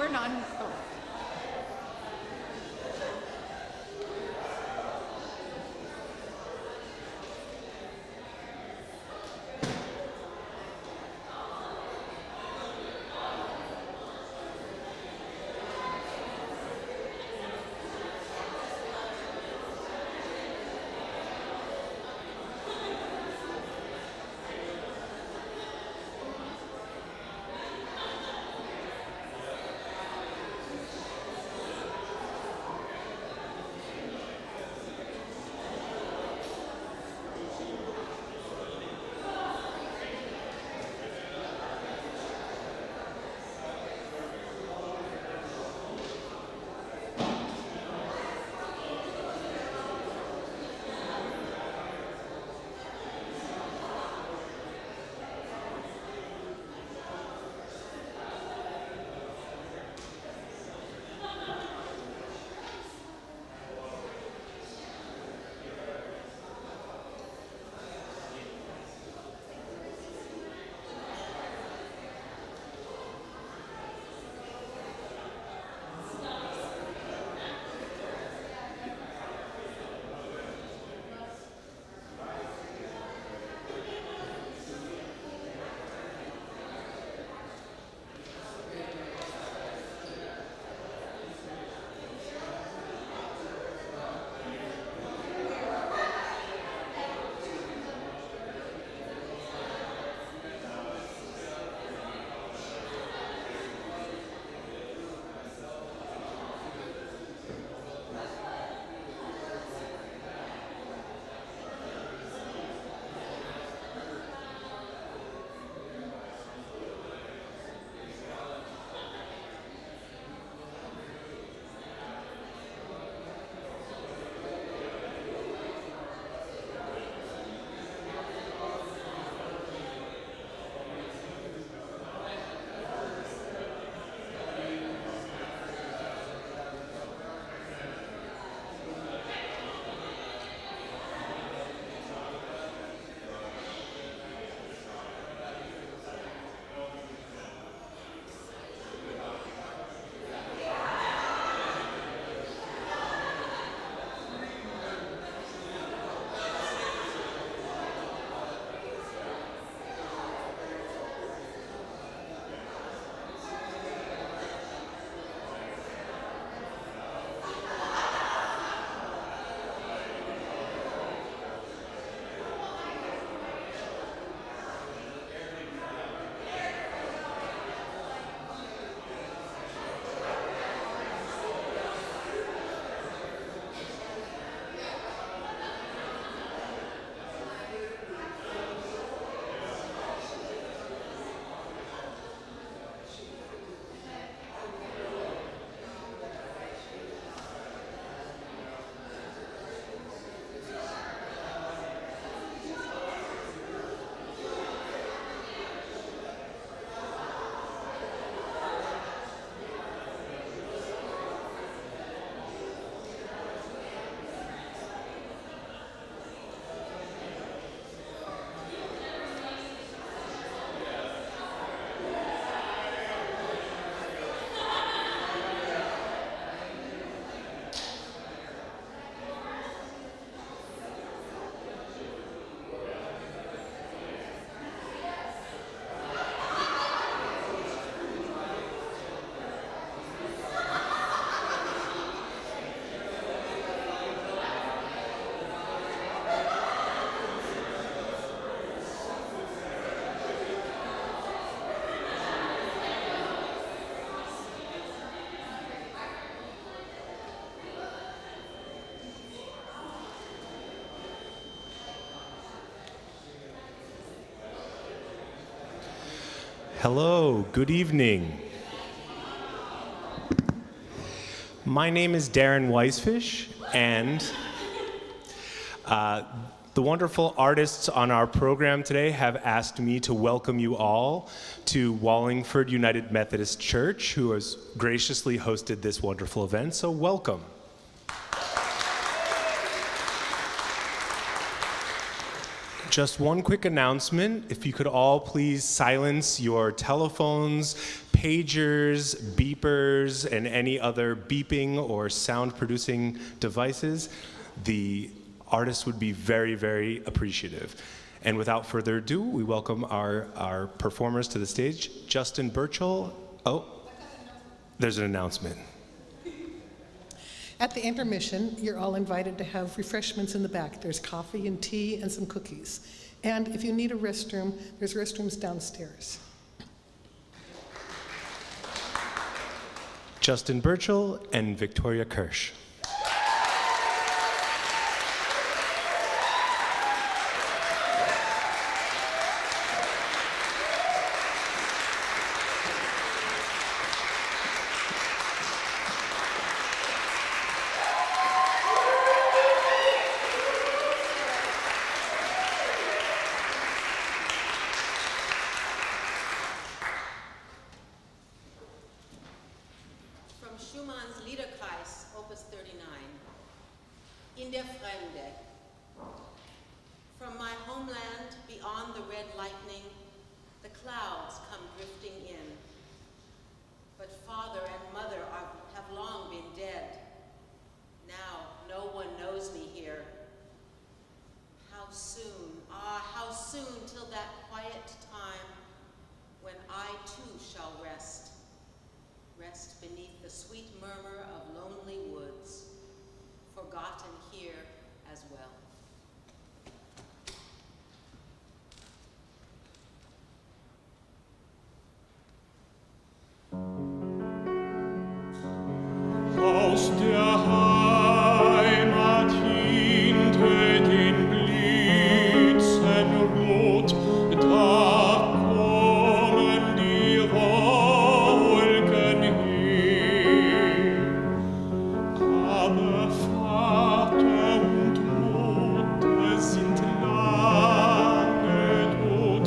or none? Oh. Hello, good evening. My name is Darren Weisfish, and the wonderful artists on our program today have asked me to welcome you all to Wallingford United Methodist Church, who has graciously hosted this wonderful event, so welcome. Just one quick announcement. If you could all please silence your telephones, pagers, beepers, and any other beeping or sound-producing devices, the artists would be very, very appreciative. And without further ado, we welcome our performers to the stage. Justin Birchell. Oh, there's an announcement. At the intermission, you're all invited to have refreshments in the back. There's coffee and tea and some cookies. And if you need a restroom, there's restrooms downstairs. Justin Birchell and Victoria Kirsch. In der Fremde. From my homeland beyond the red lightning, the clouds come drifting in. But father and mother have long been dead. Now no one knows me here. How soon, how soon till that quiet time when I too shall rest. Rest beneath the sweet murmur of lonely woods, forgotten here as well. Aus der Heimat hinter den Blitzen rot, da kommen die Wolken her. Aber Vater und Mutter sind lange tot,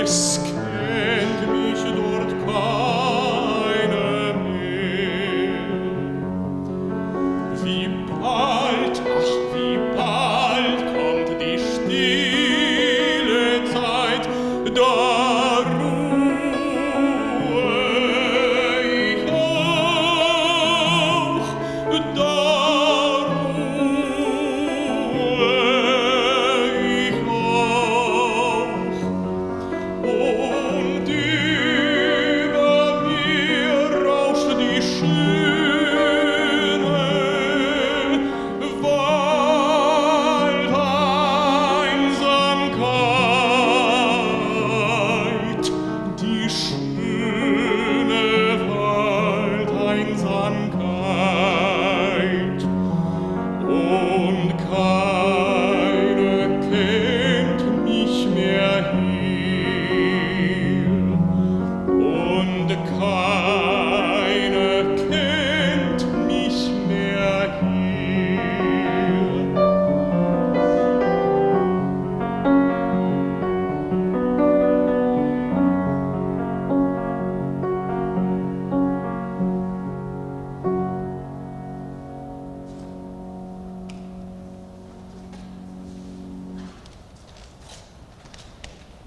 es kennt mich dort keiner mehr. Wie bald, ach wie bald kommt die stille Zeit, da ruhe ich auch, da ruhe ich auch. Und über mir rauscht die schöne Waldeinsamkeit, die schöne Waldeinsamkeit. Und keiner kennt mich mehr hier. Und keiner kennt mich mehr hier.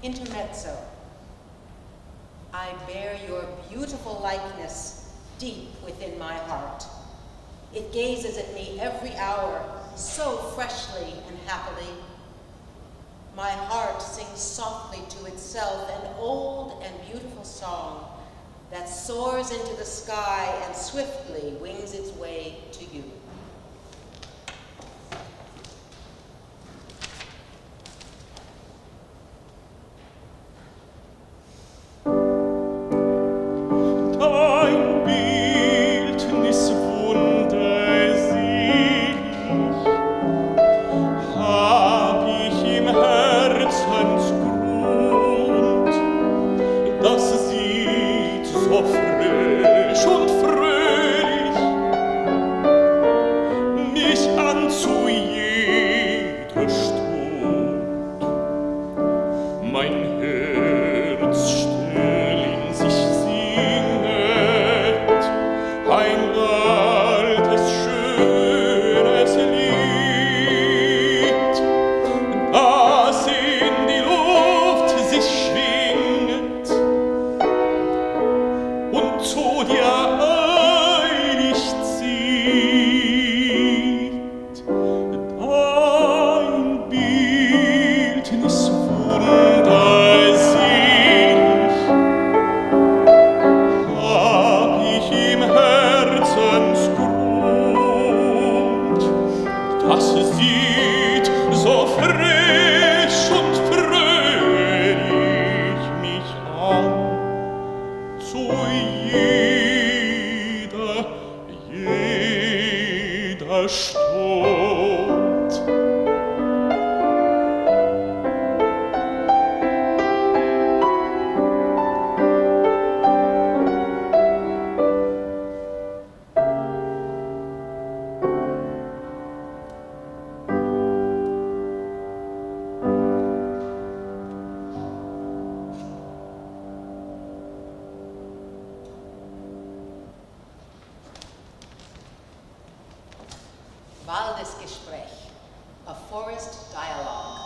Intermezzo. I bear your beautiful likeness deep within my heart. It gazes at me every hour, so freshly and happily. My heart sings softly to itself an old and beautiful song that soars into the sky and swiftly wings its way to you. Dein Bildnis wunderselig hab ich im Herzensgrund. Das sieht so frisch und fröhlich mich an zu jeder Stund. Mein Herz still in sich singet, ein altes, schönes Lied, das und zu dir eilig zieht. Dein Bildnis wunderselig hab ich im Herzensgrund. Das sieht so frisch und fröhlich mich an, zu jeder Stund. Waldesgespräch, a forest dialogue.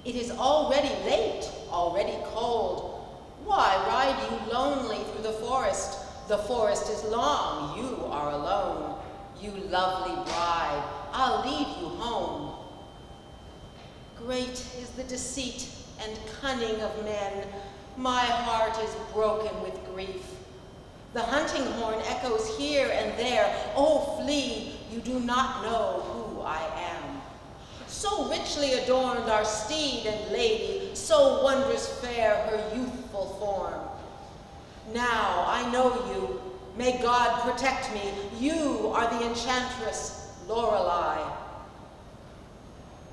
It is already late, already cold. Why ride you lonely through the forest? The forest is long, you are alone. You lovely bride, I'll lead you home. Great is the deceit and cunning of men. My heart is broken with grief. The hunting horn echoes here and there. Oh, flee, you do not know who I am. So richly adorned our steed and lady, so wondrous fair her youthful form. Now I know you, may God protect me. You are the enchantress, Lorelei.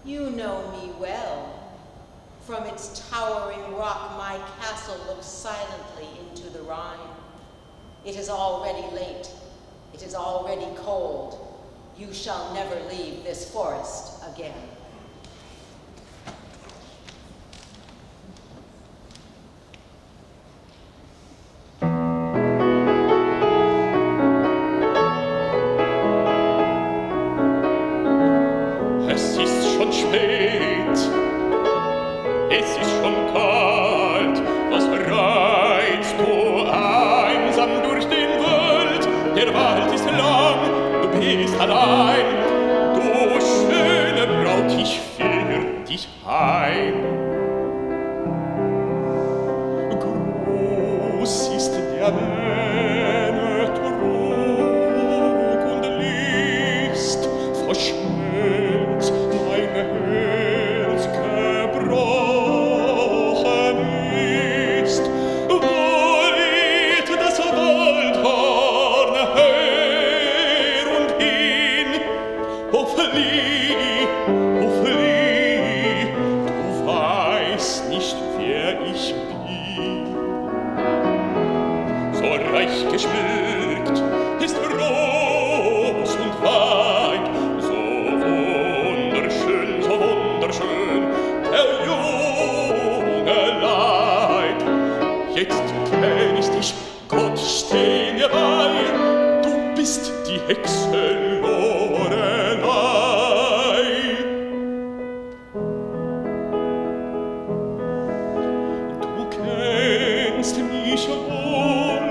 You know me well. From its towering rock, my castle looks silently into the Rhine. It is already late. It is already cold. You shall never leave this forest again. Es ist schon spät, es ist schon kalt, was reizt du einsam durch den Wald? Der Wald ist lang, du bist allein, du schöne Braut, ich führ dich heim. Groß ist der Männer Trug und List, verschmäht mein Herz gebrochen ist. Wollt das Waldhorn her und hin, o flieh, du weißt nicht, wer ich bin. So reich geschmückt ist groß und weit, so wunderschön, der junge Leib. Jetzt kenn ich dich, Gott, steh mir bei, du bist die Hexe Lorelei. Du kennst mich wohl,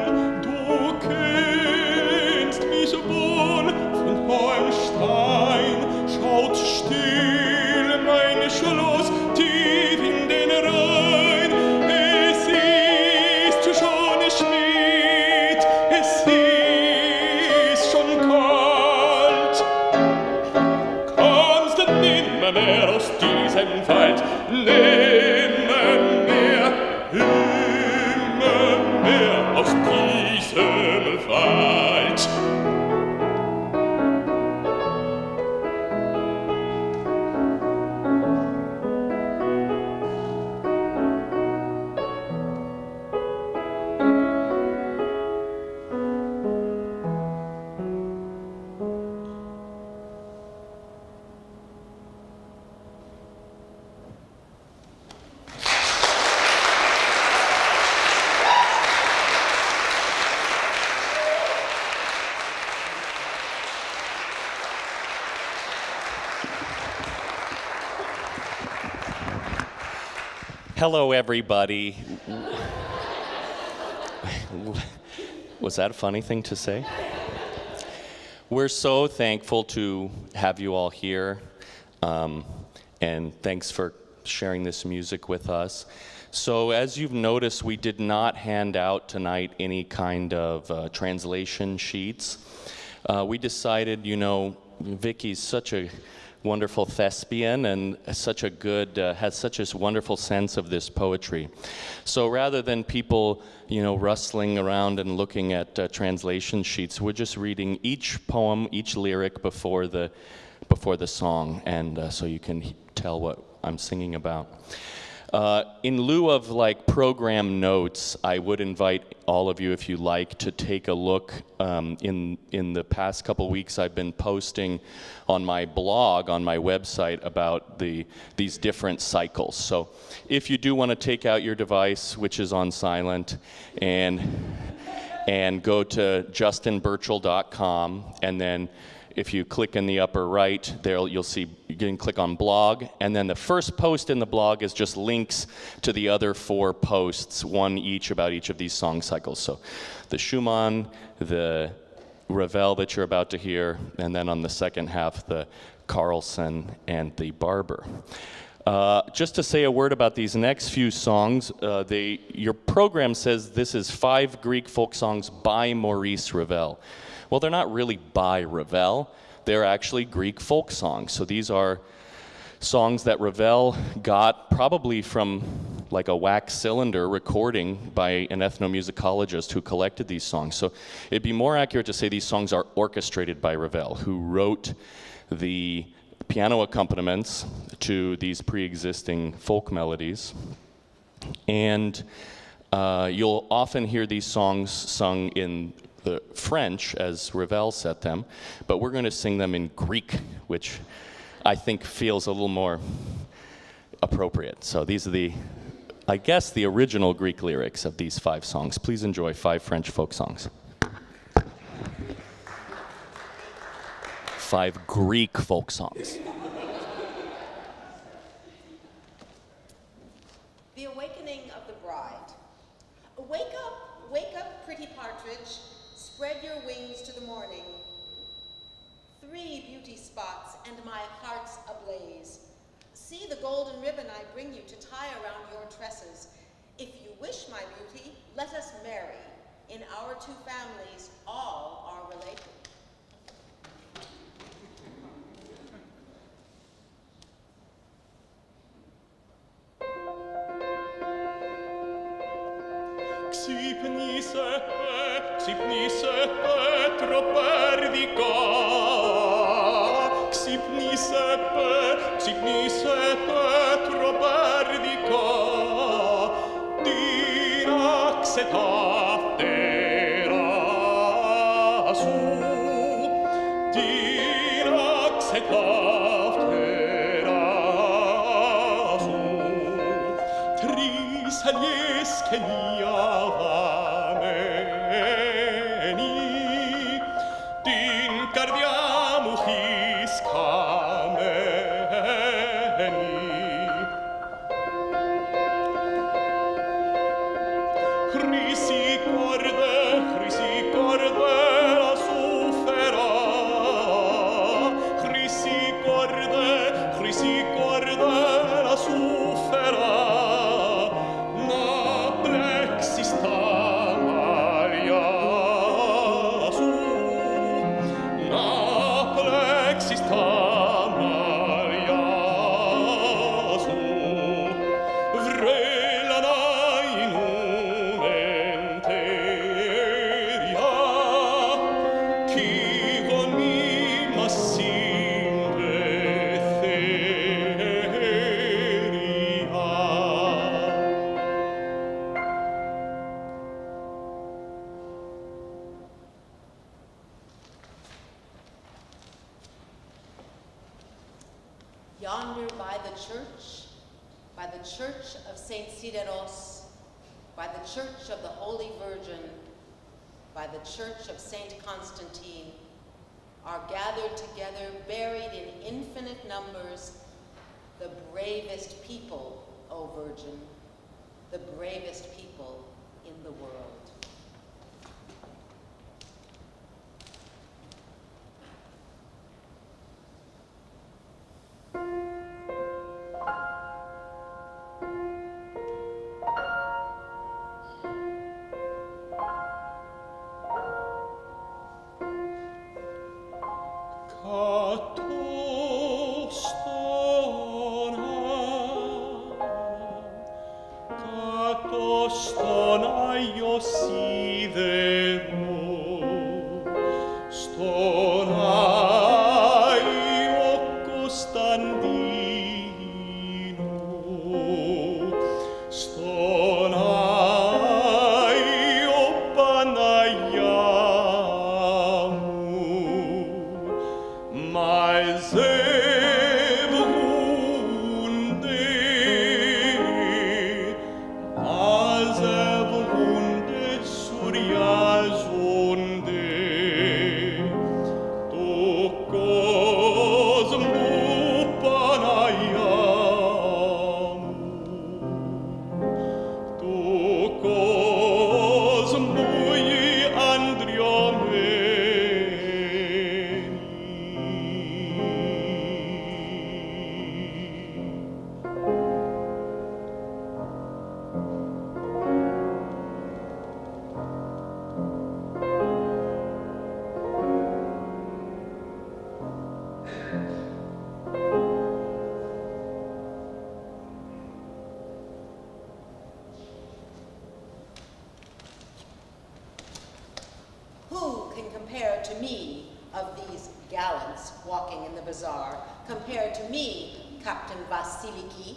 von hohem Stein schaut still mein Schloss tief in den Rhein. Es ist schon spät, es ist schon kalt. Kommst du nimmermehr aus diesem Wald, nimmermehr aus diesem Wald. Hello, everybody. Was that a funny thing to say? We're so thankful to have you all here, and thanks for sharing this music with us. So as you've noticed, we did not hand out tonight any kind of translation sheets. We decided, you know, Vicky's such a wonderful thespian and such a good, has such a wonderful sense of this poetry. So rather than people, you know, rustling around and looking at translation sheets, we're just reading each poem, each lyric before the song, and so you can tell what I'm singing about. In lieu of like program notes, I would invite all of you, if you like, to take a look. In the past couple weeks, I've been posting on my blog, on my website, about these different cycles. So if you do want to take out your device, which is on silent, and go to justinbirchell.com, and then if you click in the upper right, there you'll see you can click on blog, and then the first post in the blog is just links to the other 4 posts, one each about each of these song cycles. So the Schumann, the Ravel that you're about to hear, and then on the second half, the Carlson and the Barber. Just to say a word about these next few songs, your program says this is 5 Greek folk songs by Maurice Ravel. Well, they're not really by Ravel. They're actually Greek folk songs. So these are songs that Ravel got probably from like a wax cylinder recording by an ethnomusicologist who collected these songs. So it'd be more accurate to say these songs are orchestrated by Ravel, who wrote the piano accompaniments to these pre-existing folk melodies. And you'll often hear these songs sung in the French as Ravel set them, but we're going to sing them in Greek, which I think feels a little more appropriate. So these are I guess, the original Greek lyrics of these 5 songs. Please enjoy 5 French folk songs. 5 Greek folk songs. The Awakening of the Bride. Wake up, pretty partridge, spread your wings to the morning. 3 beauty spots and my heart's ablaze. See the golden ribbon I bring you to tie around your tresses. If you wish, my beauty, let us marry. In our 2 families, all are related. Ξύπνησε, τροπέρδικα. Ξύπνησε, τροπέρδικα. Τίναξε τα φτερά σου. Τίναξε τα φτερά σου. 3 αλιές και μία Yonder by the church of St. Sideros, by the church of the Holy Virgin, by the church of St. Constantine, are gathered together, buried in infinite numbers, the bravest people, O Virgin, the bravest people in the world. Who can compare to me of these gallants walking in the bazaar, compared to me, Captain Vasiliki,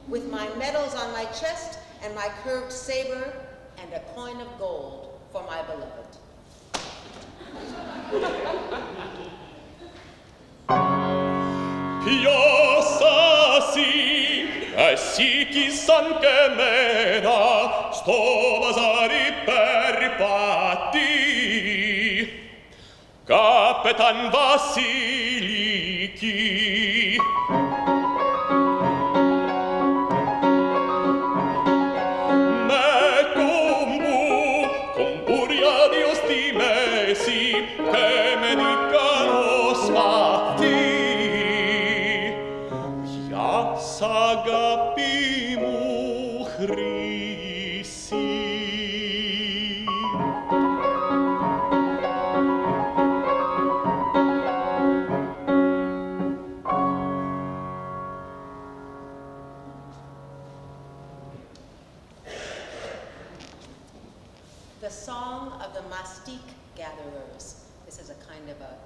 with my medals on my chest and my curved saber and a coin of gold for my beloved. Piosasi, siki san che mena, sto basari per patti. Capitan Vasiliki. Me comburia di ostimesi, che me dicano smatti. Ja sagapimu Christi. The song of the mastic gatherers. This is a kind of a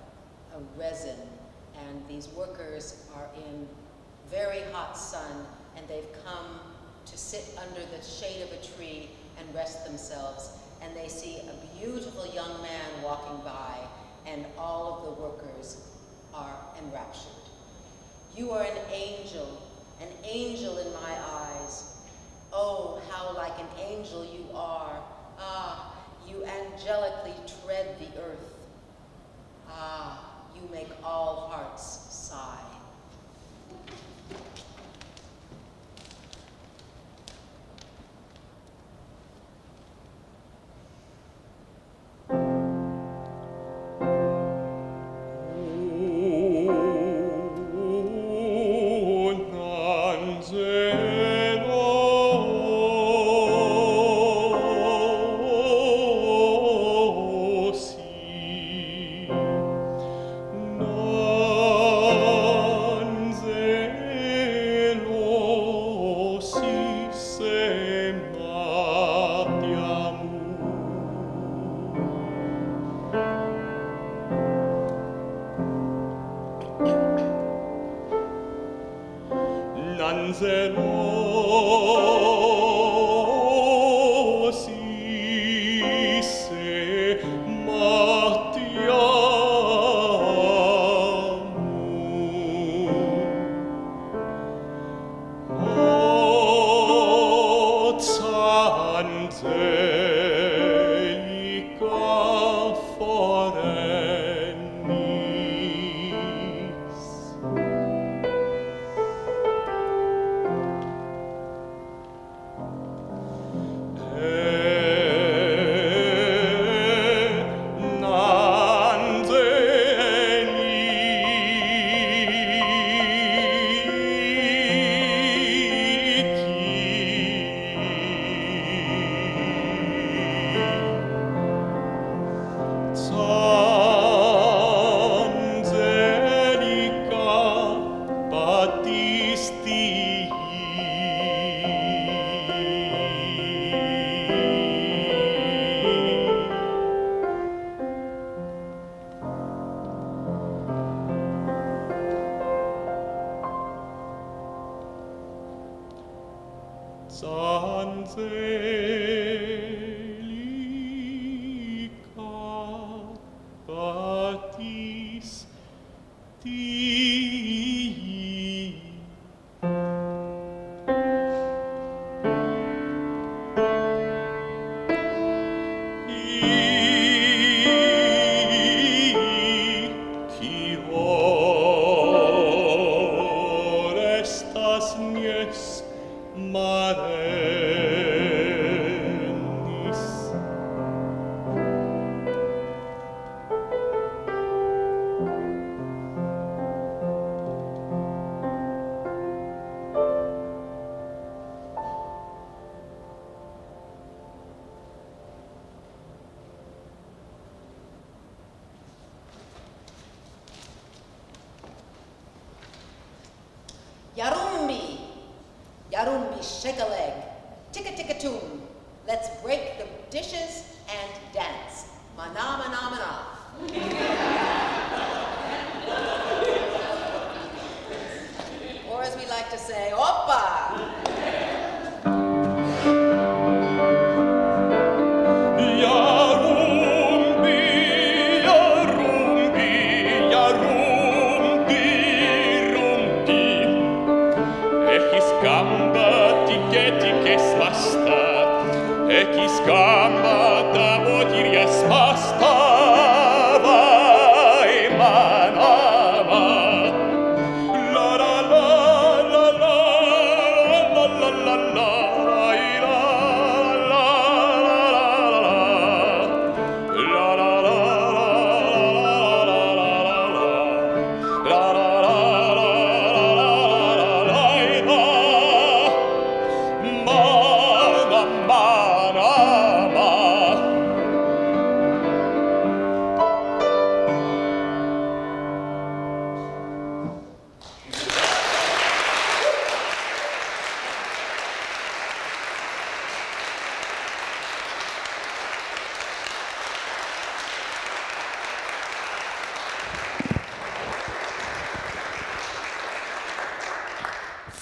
resin, and these workers are in very hot sun, and they've come to sit under the shade of a tree and rest themselves, and they see a beautiful young man walking by, and all of the workers are enraptured. You are an angel in my eyes. Oh, how like an angel you are. Ah, you angelically tread the earth. Ah, you make all hearts sigh. everybody shake a leg. Ticka-ticka-toom. Let's break the dishes and dance. Mana, mana, mana. Or as we like to say, oppa! Gamba da motiria spasta vai manama la la la la la la la la la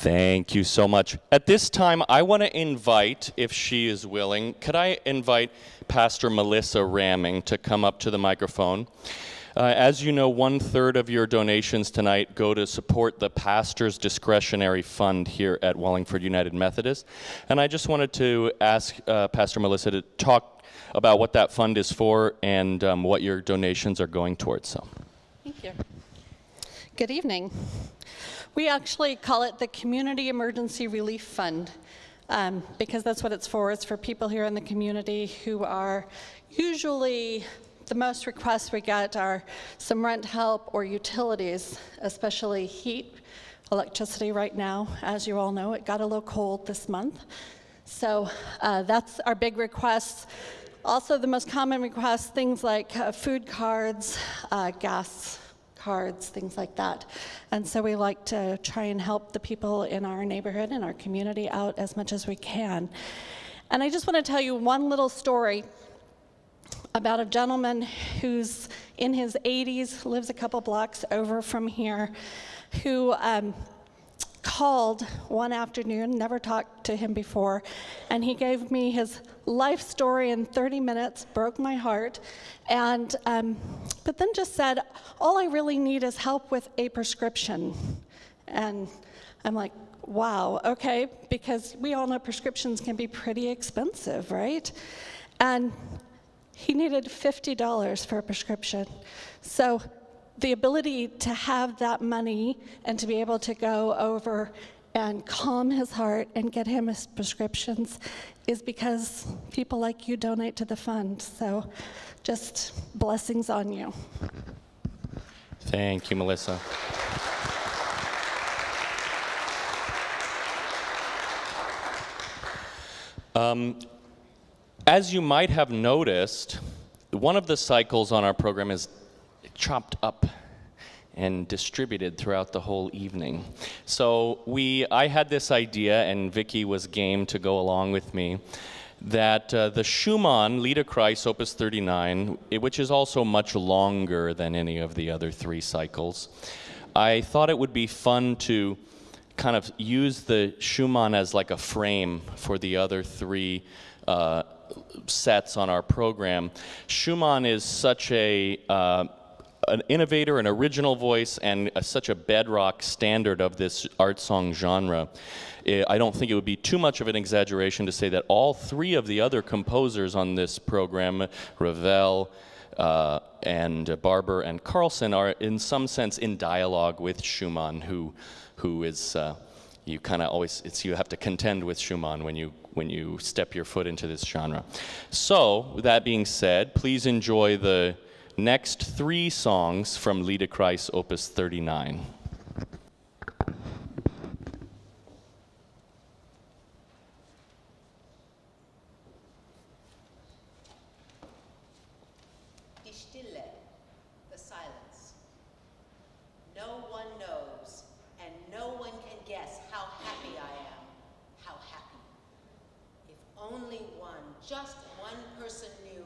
Thank you so much. At this time, I want to invite, if she is willing, could I invite Pastor Melissa Ramming to come up to the microphone? As you know, 1/3 of your donations tonight go to support the pastor's discretionary fund here at Wallingford United Methodist. And I just wanted to ask Pastor Melissa to talk about what that fund is for and what your donations are going towards. So, thank you. Good evening. We actually call it the Community Emergency Relief Fund because that's what it's for. It's for people here in the community who are usually, the most requests we get are some rent help or utilities, especially heat, electricity right now. As you all know, it got a little cold this month. So that's our big requests. Also, the most common requests, things like food cards, gas cards, things like that. And so we like to try and help the people in our neighborhood and our community out as much as we can. And I just want to tell you one little story about a gentleman who's in his 80s, lives a couple blocks over from here, who called one afternoon, never talked to him before, and he gave me his life story in 30 minutes, broke my heart, and but then just said, all I really need is help with a prescription. And I'm like, wow, okay, because we all know prescriptions can be pretty expensive, right? And he needed $50 for a prescription. So the ability to have that money and to be able to go over and calm his heart and get him his prescriptions is because people like you donate to the fund. So just blessings on you. thank you, Melissa. As you might have noticed, one of the cycles on our program is chopped up and distributed throughout the whole evening. So I had this idea, and Vicky was game to go along with me, that the Schumann Liederkreis Opus 39, which is also much longer than any of the other three cycles, I thought it would be fun to kind of use the Schumann as like a frame for the other three sets on our program. Schumann is such an innovator, an original voice, and such a bedrock standard of this art song genre. I don't think it would be too much of an exaggeration to say that all three of the other composers on this program, Ravel, and Barber and Carlson, are in some sense in dialogue with Schumann, who is you kind of always, you have to contend with Schumann when you step your foot into this genre. So, with that being said, please enjoy the next three songs from Liederkreis Opus 39. Die Stille, the silence. No one knows, and no one can guess how happy I am, how just one person knew,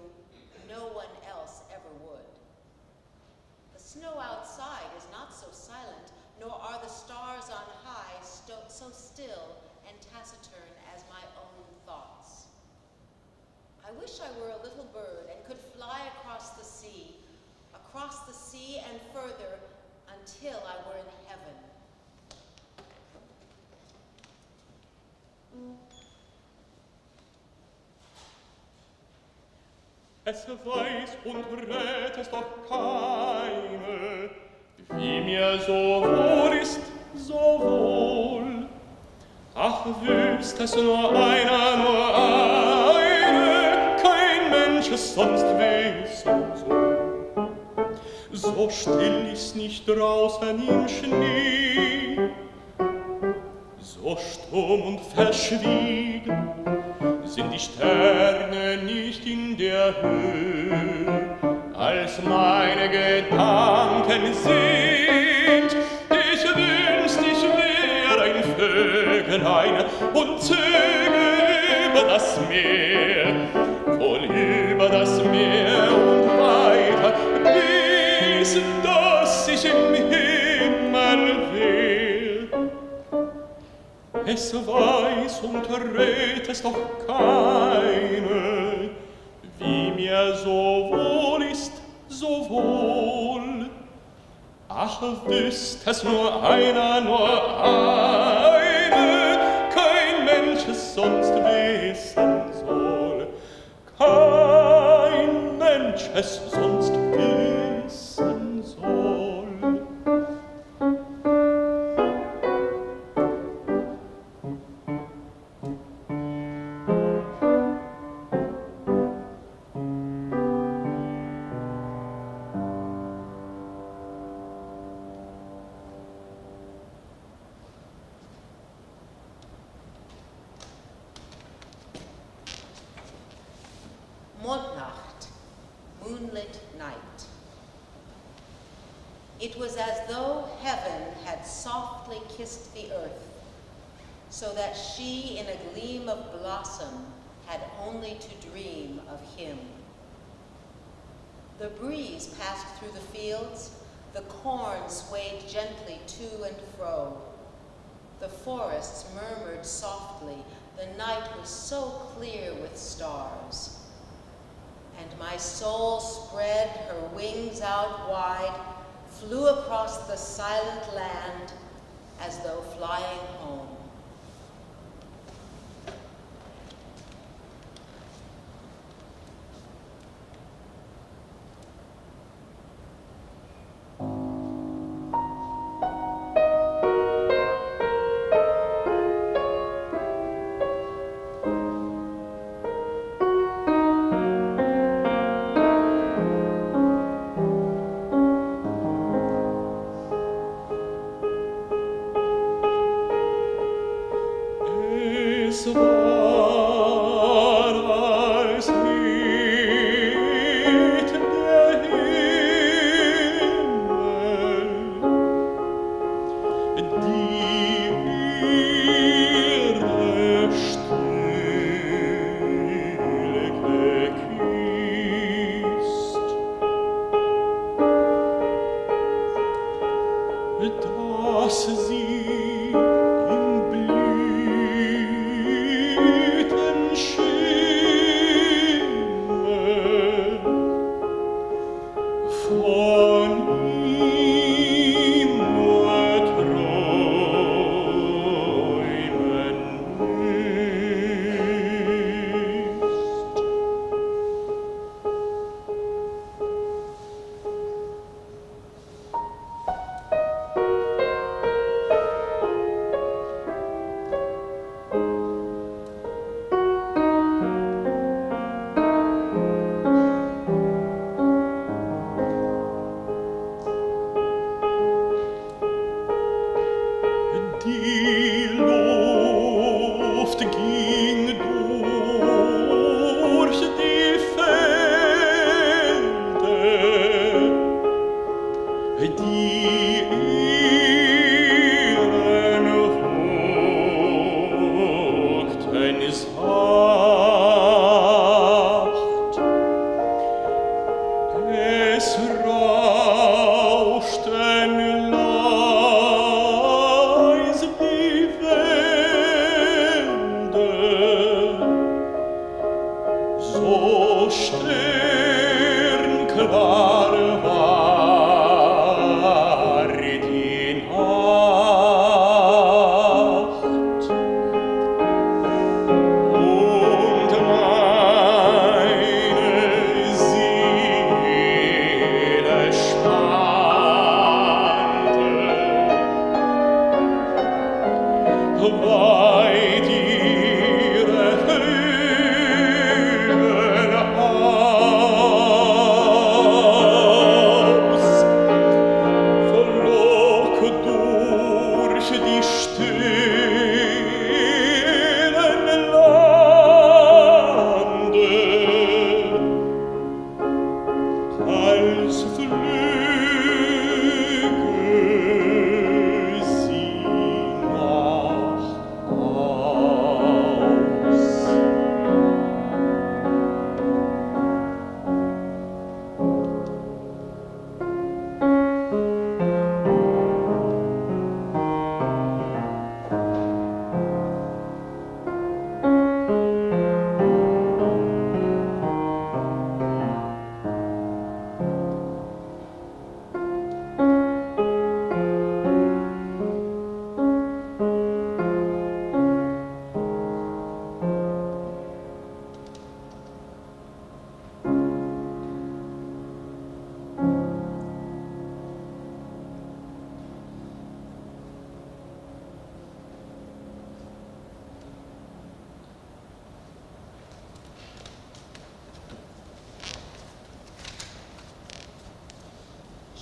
no one else ever would. The snow outside is not so silent, nor are the stars on high so still and taciturn as my own thoughts. I wish I were a little bird and could fly across the sea and further until I were in heaven. Es weiß und rät es doch keine, wie mir so wohl ist, so wohl. Ach, wüsst es nur eine, kein Mensch es sonst wissen soll. So still ist nicht draußen im Schnee, so stumm und verschwiegen sind die Sterne nicht in der Höhe, als meine Gedanken sind. Ich wünscht, ich wär ein Vögelein und zöge über das Meer, wohl über das Meer und weiter, bis dass ich im Himmel wär. Es weiß und rät es doch keine, wie mir so wohl ist, so wohl. Ach, wüsst es nur eine, kein Mensch es sonst wissen soll. Kein Mensch es sonst wissen soll. Mondnacht, moonlit night. It was as though heaven had softly kissed the earth, so that she in a gleam of blossom had only to dream of him. The breeze passed through the fields, the corn swayed gently to and fro. The forests murmured softly, the night was so clear with stars. And my soul spread her wings out wide, flew across the silent land as though flying home.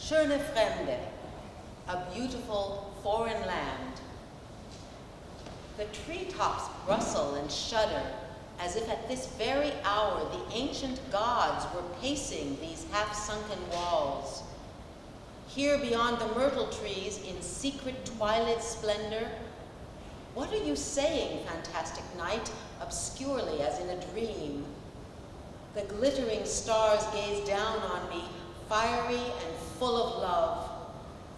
Schöne Fremde, a beautiful foreign land. The treetops rustle and shudder as if at this very hour the ancient gods were pacing these half-sunken walls. Here beyond the myrtle trees in secret twilight splendor, what are you saying, fantastic night, obscurely as in a dream? The glittering stars gaze down on me, fiery and full of love.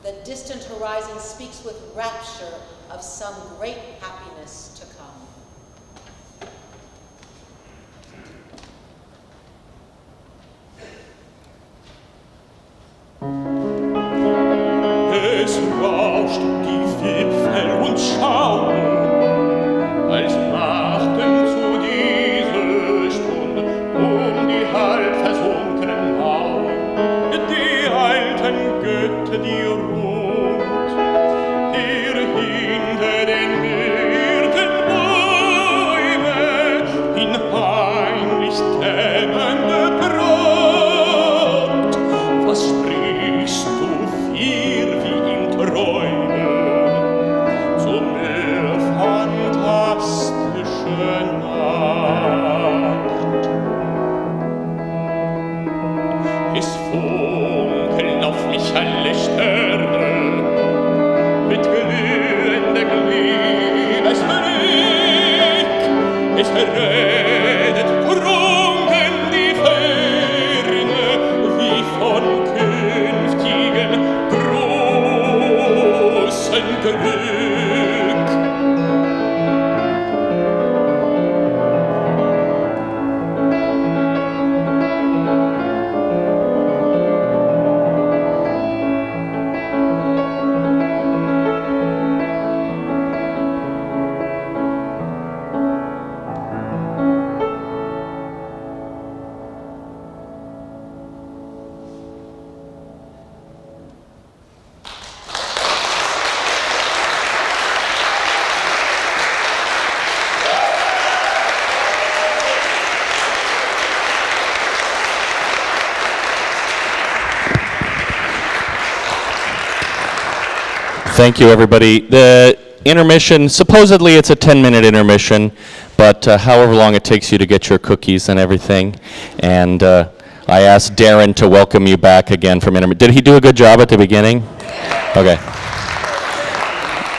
The distant horizon speaks with rapture of some great happiness to come. Es rauscht die Wipfel und schauen, als machten zu dieser Stunde die halb versunkenen Mauern die alten Götter, die ruht, hier hinter den mirten Bäumen in heimlich dämmernde Pracht. Was sprichst du viel wie im Träumen zu mir fantastischen Nacht? Es funkeln auf mich alle Sterne mit glühender Liebesblick. Es redet trunken die Ferne wie von künftigem großen Glück. Thank you, everybody. The intermission, supposedly it's a 10-minute intermission, but however long it takes you to get your cookies and everything. And I asked Darren to welcome you back again from intermission. Did he do a good job at the beginning? Okay.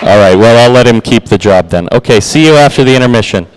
All right, well, I'll let him keep the job then. Okay, see you after the intermission.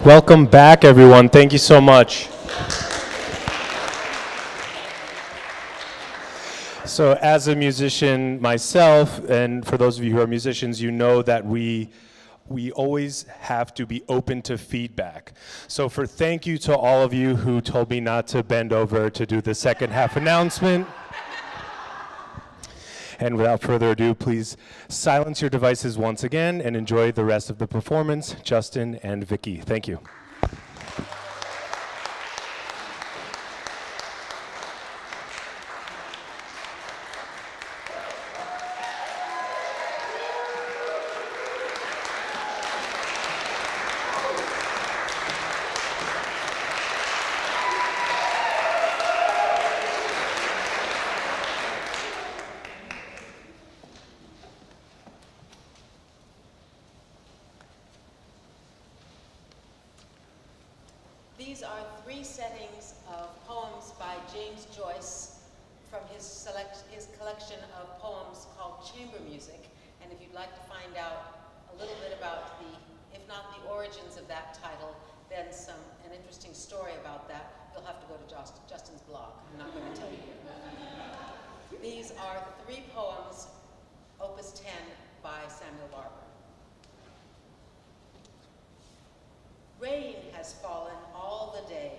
Welcome back, everyone. Thank you so much. So as a musician myself, and for those of you who are musicians, you know that we always have to be open to feedback. So thank you to all of you who told me not to bend over to do the second half announcement. And without further ado, please silence your devices once again and enjoy the rest of the performance, Justin and Vicky. Thank you. These are three settings of poems by James Joyce from his collection of poems called Chamber Music. And if you'd like to find out a little bit about if not the origins of that title, then an interesting story about that, you'll have to go to Justin's blog. I'm not going to tell you here. These are three poems, Opus 10 by Samuel Barber. Rain has fallen all the day.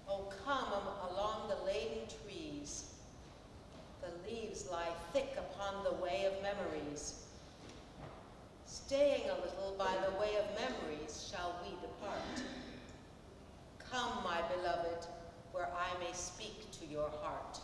Oh, come along the laden trees. The leaves lie thick upon the way of memories. Staying a little by the way of memories shall we depart. Come, my beloved, where I may speak to your heart.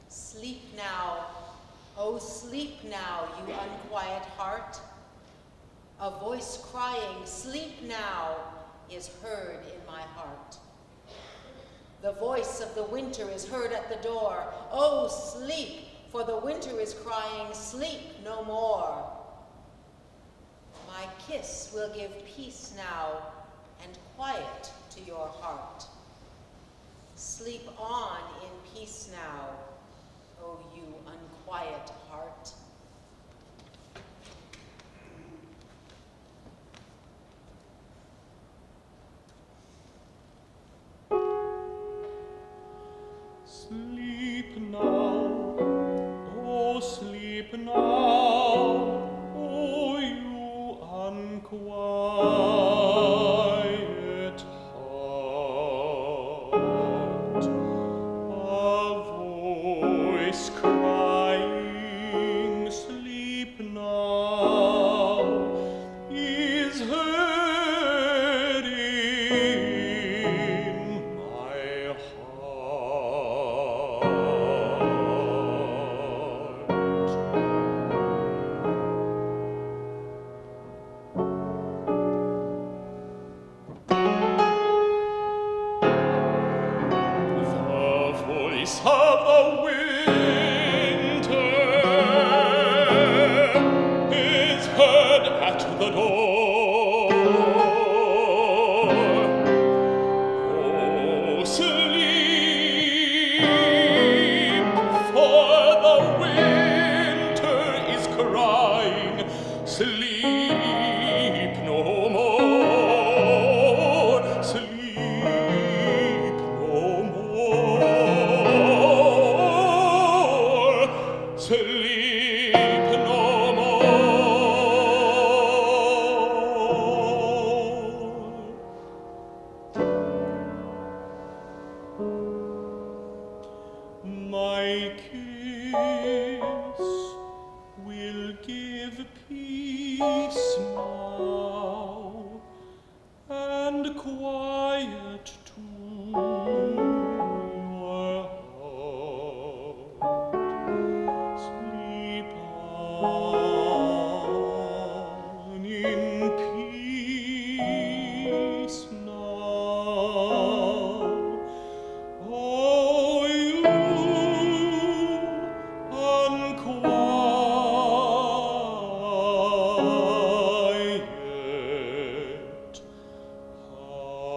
Sleep now, oh sleep now, you unquiet heart. A voice crying, sleep now, is heard in my heart. The voice of the winter is heard at the door. Oh sleep, for the winter is crying, sleep no more. My kiss will give peace now and quiet to your heart. Sleep on in peace now, O you unquiet heart. Sleep now, oh sleep now, oh you unquiet heart. A voice crying, sleep now, is heard in my heart. The voice of the winter is heard at the door. Oh, sleep, for the winter is crying. Sleep no more. Sleep no more. Sleep no more. My kiss will give peace now and quiet to your heart. Sleep on in peace now. Oh, you unquiet heart.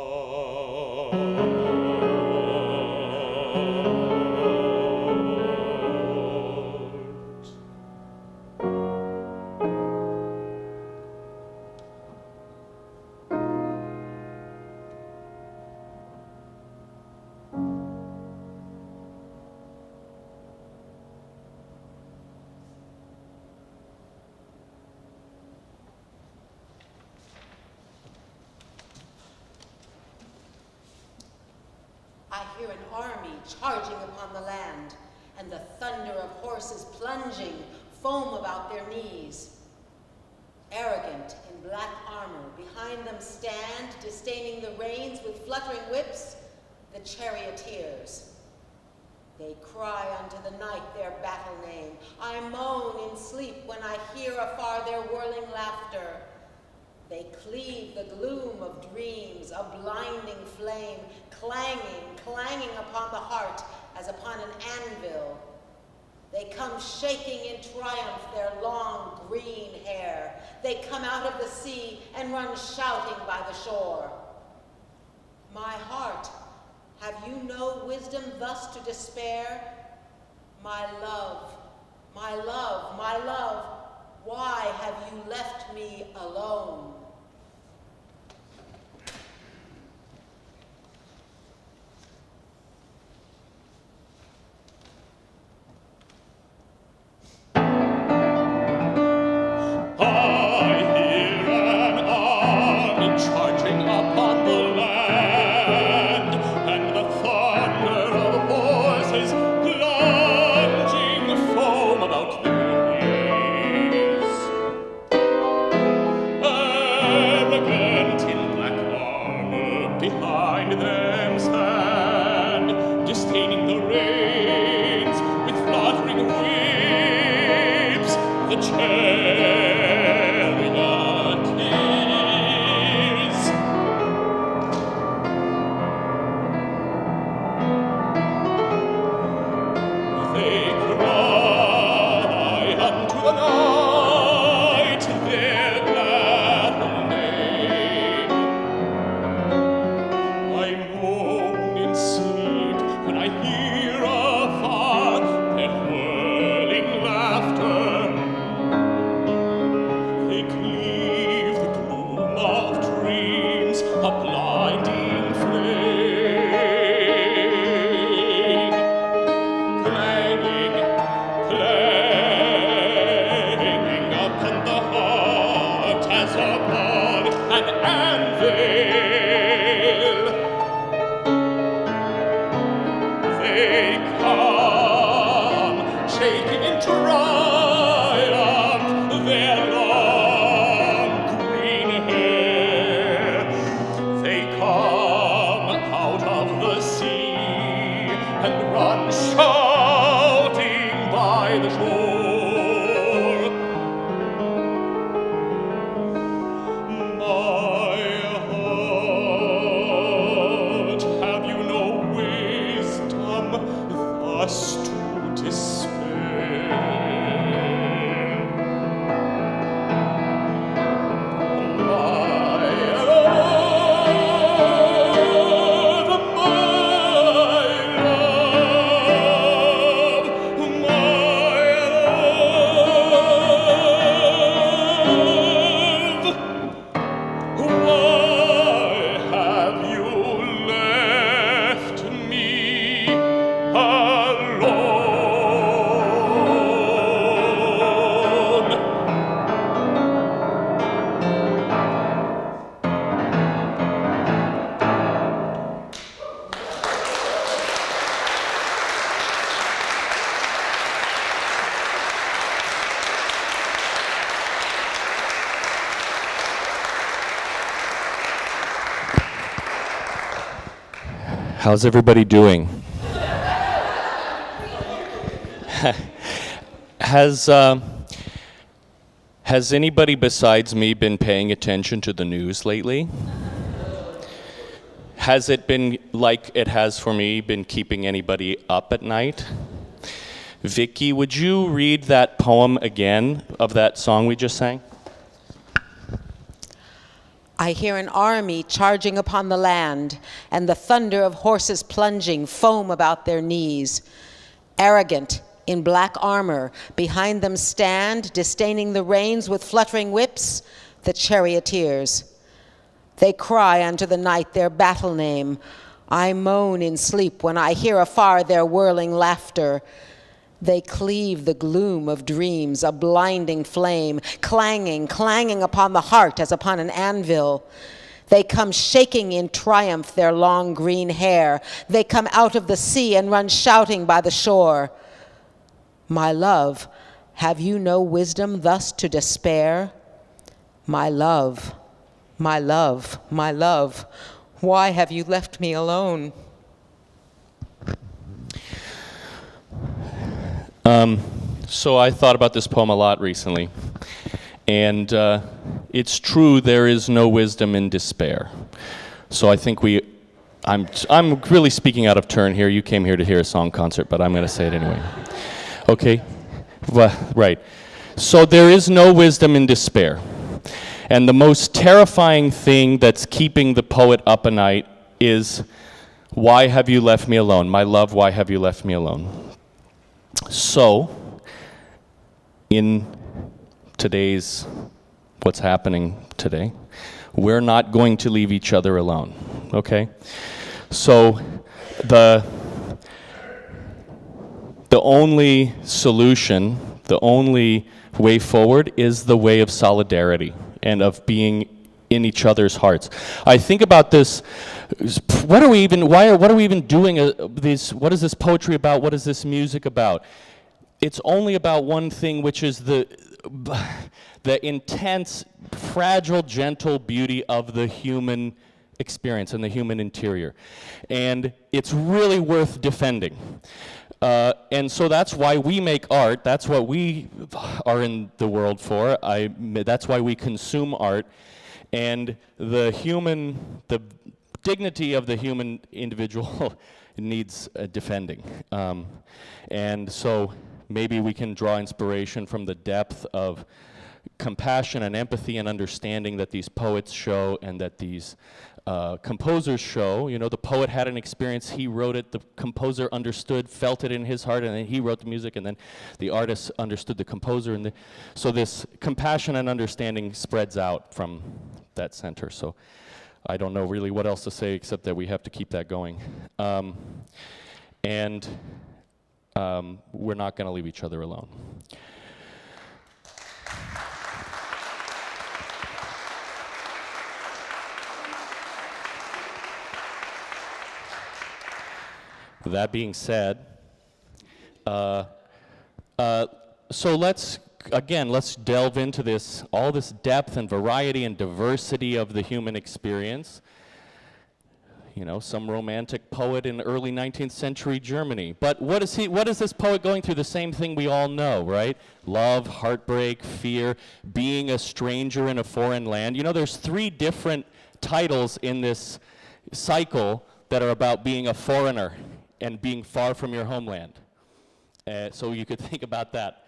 I hear an army charging upon the land, and the thunder of horses plunging, foam about their knees. Arrogant in black armor, behind them stand, disdaining the reins with fluttering whips, the charioteers. They cry unto the night their battle name. I moan in sleep when I hear afar their whirling laughter. They cleave the gloom of dreams, a blinding flame, clanging upon the heart as upon an anvil. They come shaking in triumph their long green hair. They come out of the sea and run shouting by the shore. My heart, have you no wisdom thus to despair? My love, my love, my love, why have you left me alone? I hear an army charging upon the land, and the thunder of voices plunging foam about their knees. Arrogant in black armor, behind them stand, disdaining the reins with fluttering whips, the charioteers. They cry triumph their long green hair. They come out of the sea and run shouting by the shore. My heart, have you no wisdom thus to despair? My love, why have you left me alone? How's everybody doing? Has anybody besides me been paying attention to the news lately? Has it been like it has for me, been keeping anybody up at night? Vicky, would you read that poem again of that song we just sang? I hear an army charging upon the land, and the thunder of horses plunging, foam about their knees. Arrogant, in black armor, behind them stand, disdaining the reins with fluttering whips, the charioteers. They cry unto the night their battle name. I moan in sleep when I hear afar their whirling laughter. They cleave the gloom of dreams, a blinding flame, clanging, clanging upon the heart as upon an anvil. They come shaking in triumph their long green hair. They come out of the sea and run shouting by the shore. My love, have you no wisdom thus to despair? My love, my love, my love, why have you left me alone? So I thought about this poem a lot recently, and it's true there is no wisdom in despair. So I think I'm really speaking out of turn here. You came here to hear a song concert, but I'm going to say it anyway. Okay? Well, right. So there is no wisdom in despair. And the most terrifying thing that's keeping the poet up at night is, why have you left me alone? My love, why have you left me alone? So, in today's, what's happening today, we're not going to leave each other alone, okay? So, the only solution, the only way forward is the way of solidarity and of being in each other's hearts. I think about this, what are we even doing this, what is this poetry about, what is this music about? It's only about one thing, which is the intense, fragile, gentle beauty of the human experience and the human interior. And it's really worth defending. And so that's why we make art, that's what we are in the world for, that's why we consume art. And the dignity of the human individual needs defending. And so maybe we can draw inspiration from the depth of compassion and empathy and understanding that these poets show and that these composers show. You know, the poet had an experience, he wrote it, the composer understood, felt it in his heart, and then he wrote the music, and then the artist understood the composer. And so this compassion and understanding spreads out from that center. So I don't know really what else to say except that we have to keep that going. And we're not going to leave each other alone. That being said, So let's delve into this, all this depth and variety and diversity of the human experience. You know, some romantic poet in early 19th century Germany. But what is this poet going through? The same thing we all know, right? Love, heartbreak, fear, being a stranger in a foreign land. You know, there's 3 different titles in this cycle that are about being a foreigner and being far from your homeland. So you could think about that.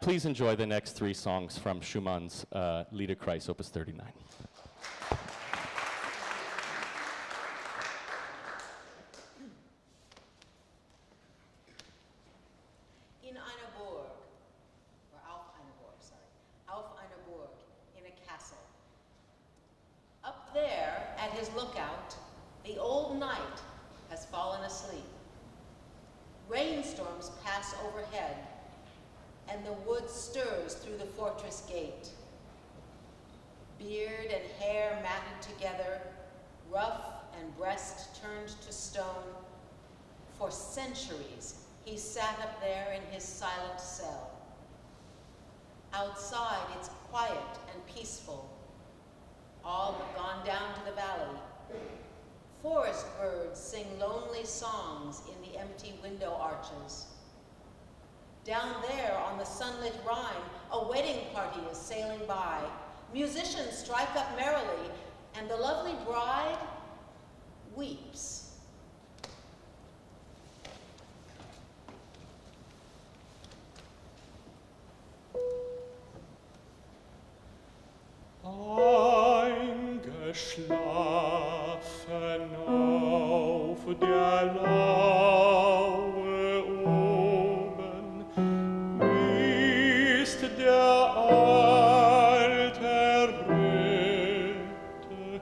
Please enjoy the next 3 songs from Schumann's Liederkreis, Opus 39. Up there, at his lookout, the old knight has fallen asleep. Rainstorms pass overhead, and the wood stirs through the fortress gate. Beard and hair matted together, ruff and breast turned to stone. For centuries, he sat up there in his silent cell. Outside, it's quiet and peaceful. All have gone down to the valley. Forest birds sing lonely songs in the empty window arches. Down there on the sunlit Rhine, a wedding party is sailing by. Musicians strike up merrily, and the lovely bride weeps. Eingeschlafen auf der Laue oben ist der alte Röte,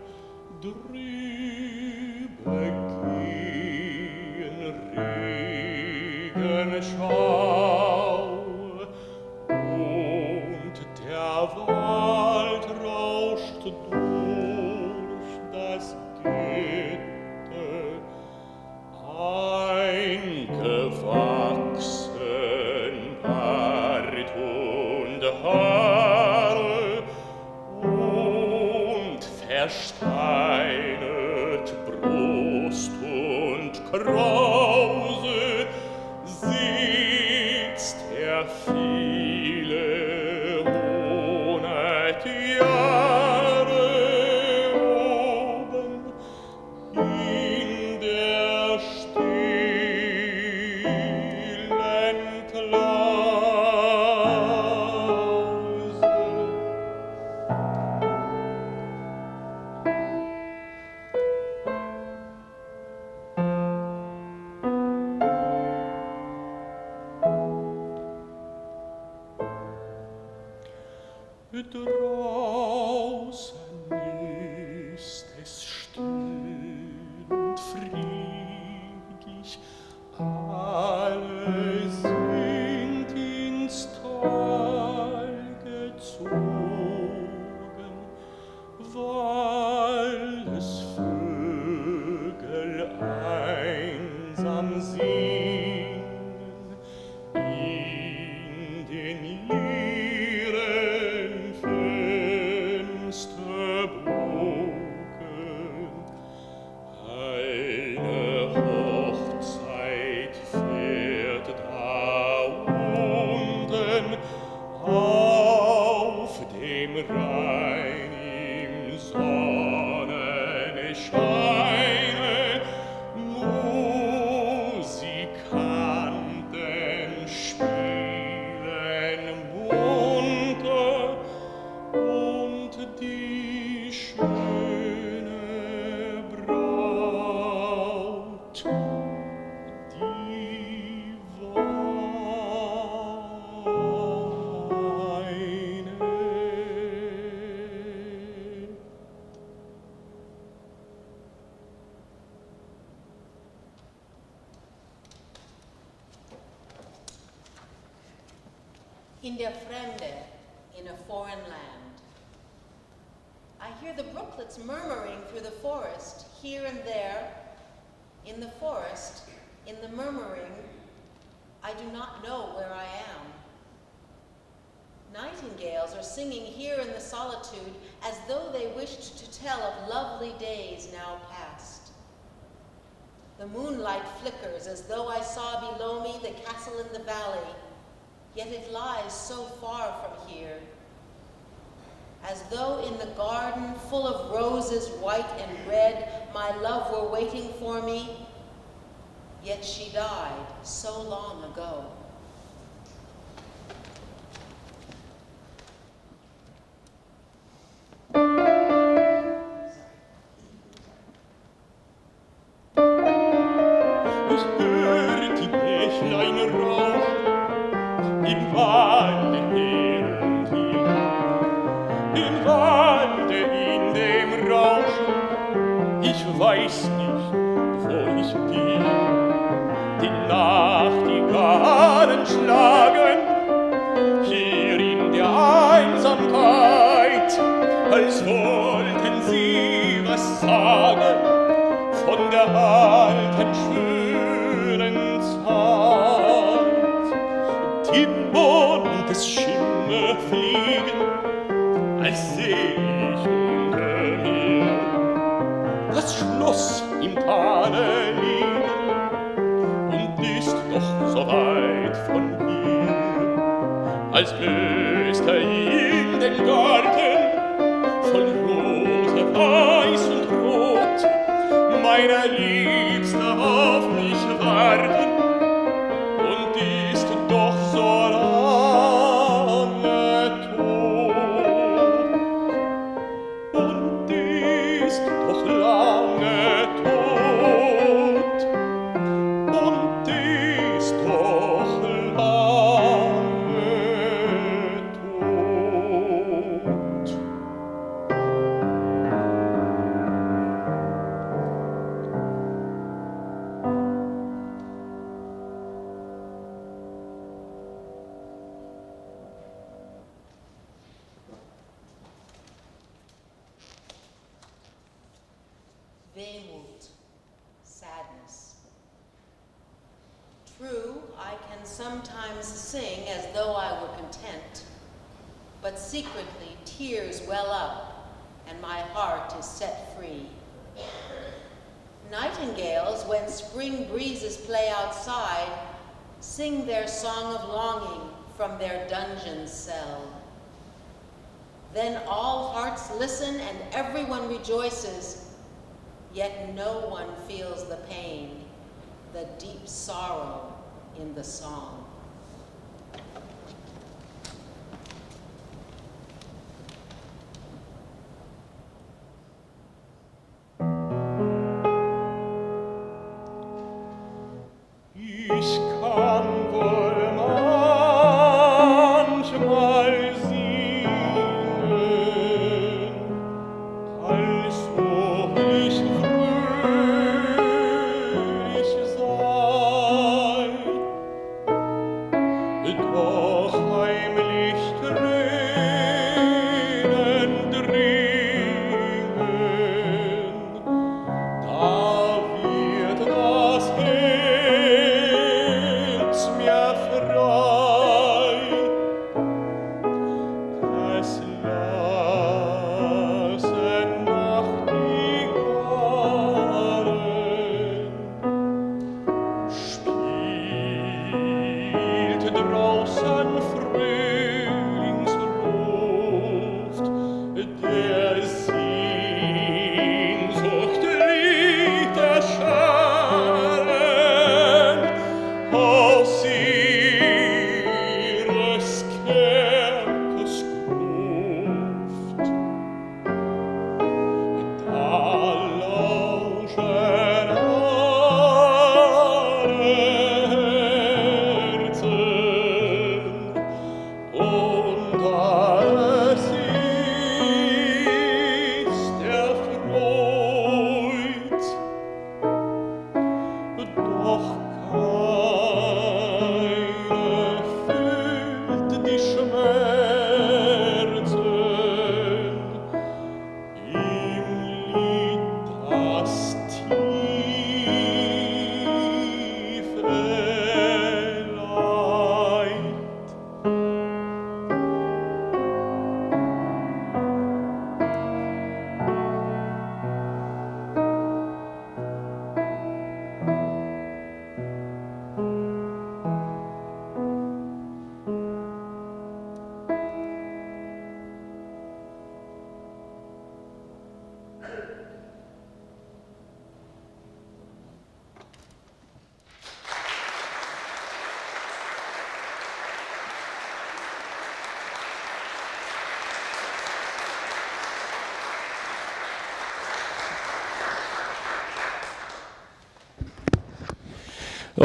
drüber gehen Regenschau und der Wald rauscht durch das Gitter, eingewachsen Bart und Haare und versteinert Brust und Krause sitzt er viele hundert Jahre oben in der stillen Klause. Draußen ist es still und friedlich, alle sind ins Tal gezogen, weil es Vögel einsam singen in den ihren Fensterbogen. Eine Hochzeit fährt da unten auf dem Rhein im Sonnenscheine. Musikanten spielen munter und die schöne Braut, die weine. In der Fremde, in a foreign land. I hear the brooklets murmuring through the forest, here and there. In the forest, in the murmuring, I do not know where I am. Nightingales are singing here in the solitude as though they wished to tell of lovely days now past. The moonlight flickers as though I saw below me the castle in the valley, yet it lies so far from here. As though in the garden full of roses white and red, my love were waiting for me, yet she died so long ago. Ich höre die Bächlein rauschen, im Walde her und hin, im Walde in dem Rauschen. Ich weiß nicht, wo ich bin. Die Nachtigallen schlagen hier in der Einsamkeit, als wollten sie was sagen von der alten schönen Zeit. Die Mondesschimmer fliegen, als seh ich unter mir das Schloss im Tale liegen und ist doch so weit von hier, als müsste in den Garten von Rose, Weiß und Rot meine Liebste auf mich warten und ist doch so lange tot und ist doch lange tot und ist doch lange tot. Wehmut, sadness. True, I can sometimes sing as though I were content, but secretly tears well up and my heart is set free. Nightingales, when spring breezes play outside, sing their song of longing from their dungeon cell. Then all hearts listen and everyone rejoices, yet no one feels the pain, the deep sorrow in the song. Ich kann wohl manchmal singen, als ob ich fröhlich sei, doch heimlich Tränen dringen, da wird das Herz mir frei. Es lassen Nachtigallen, spielt draußen Frühlingsluft, der Sehnsucht Lied erschallen aus ihres Kerkers Gruft. Da lauschen alle Herzen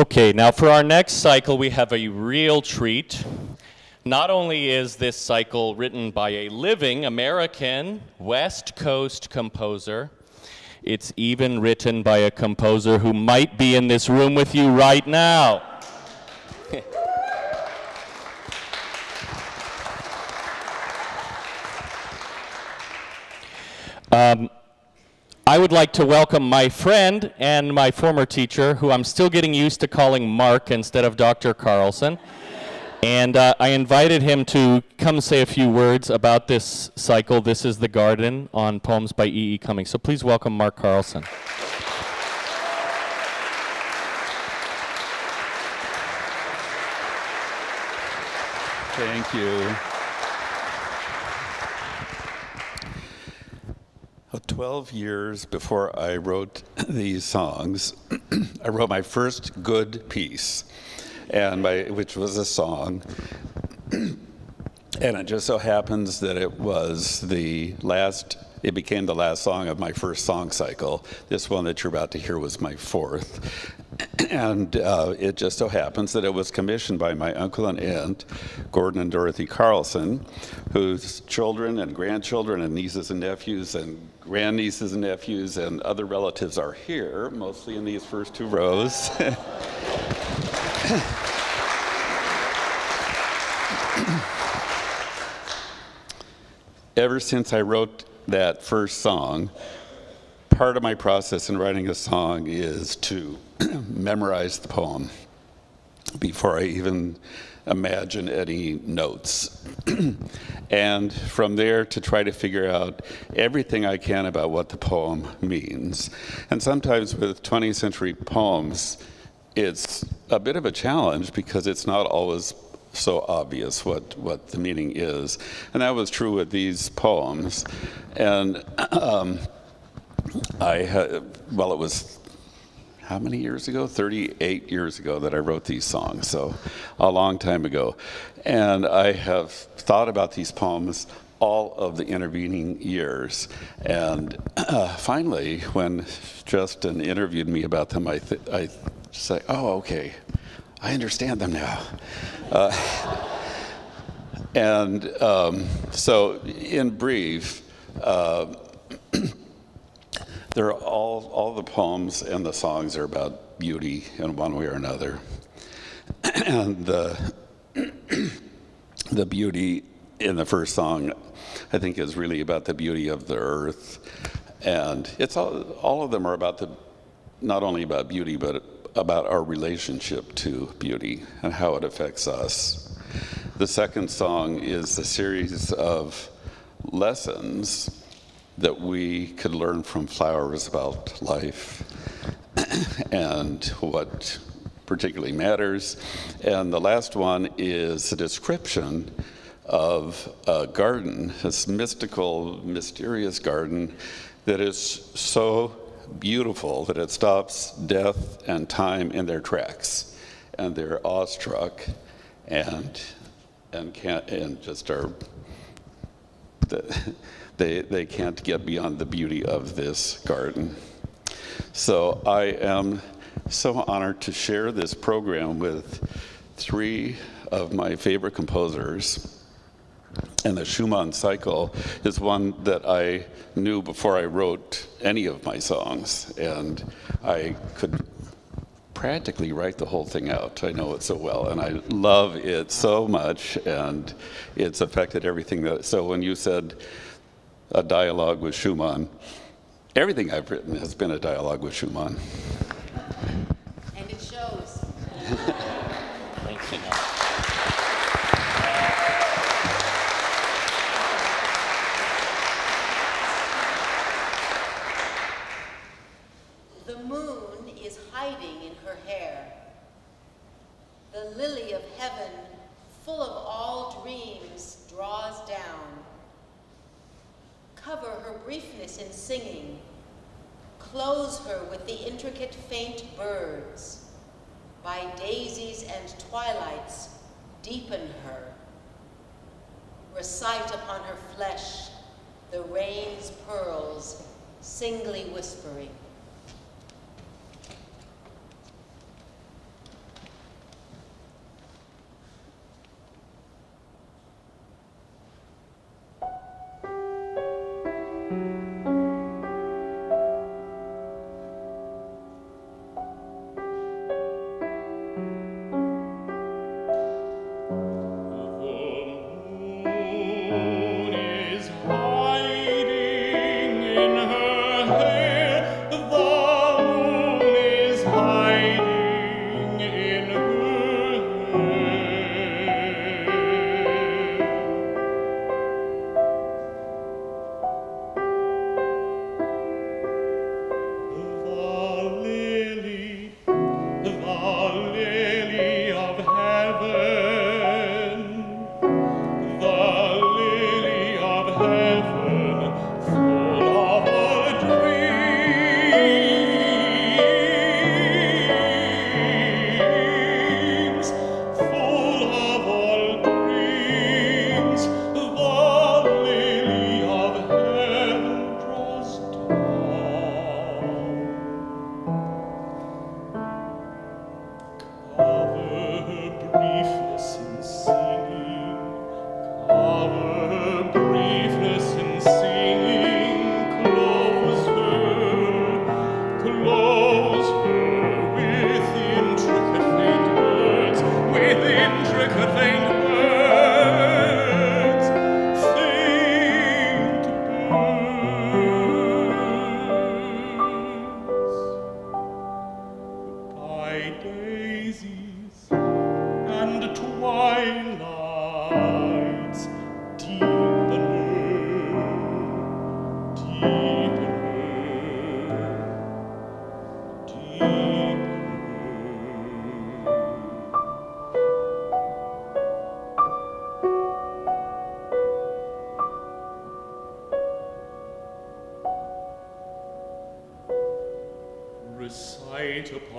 Okay, now for our next cycle, we have a real treat. Not only is this cycle written by a living American West Coast composer, it's even written by a composer who might be in this room with you right now. I would like to welcome my friend and my former teacher, who I'm still getting used to calling Mark instead of Dr. Carlson. And I invited him to come say a few words about this cycle. This is The Garden, on poems by E.E. Cummings. So please welcome Mark Carlson. Thank you. 12 years before I wrote these songs, I wrote my first good piece, which was a song. And it just so happens that it became the last song of my first song cycle. This one that you're about to hear was my fourth. And it just so happens that it was commissioned by my uncle and aunt, Gordon and Dorothy Carlson, whose children and grandchildren and nieces and nephews and grandnieces and nephews and other relatives are here, mostly in these first two rows. Ever since I wrote that first song, part of my process in writing a song is to memorize the poem before I even imagine any notes. And from there to try to figure out everything I can about what the poem means. And sometimes with 20th century poems, it's a bit of a challenge because it's not always so obvious what the meaning is. And that was true with these poems. And it was how many years ago? 38 years ago that I wrote these songs, so a long time ago. And I have thought about these poems all of the intervening years. And finally, when Justin interviewed me about them, I say, oh, okay, I understand them now. So in brief, they're all the poems and the songs are about beauty in one way or another. And the beauty in the first song, I think, is really about the beauty of the earth. And it's all of them are not only about beauty, but about our relationship to beauty and how it affects us. The second song is a series of lessons that we could learn from flowers about life and what particularly matters. And the last one is a description of a garden, this mystical, mysterious garden that is so beautiful that it stops death and time in their tracks, and they're awestruck and just are. They can't get beyond the beauty of this garden. So I am so honored to share this program with three of my favorite composers. And the Schumann cycle is one that I knew before I wrote any of my songs. And I could practically write the whole thing out. I know it so well, and I love it so much, and it's affected everything. So when you said a dialogue with Schumann, everything I've written has been a dialogue with Schumann. And it shows. Thanks, The moon is hiding in her hair. The lily of heaven, full of all dreams, draws down. Cover her briefness in singing. Close her with the intricate faint birds. By daisies and twilights, deepen her. Recite upon her flesh the rain's pearls, singly whispering.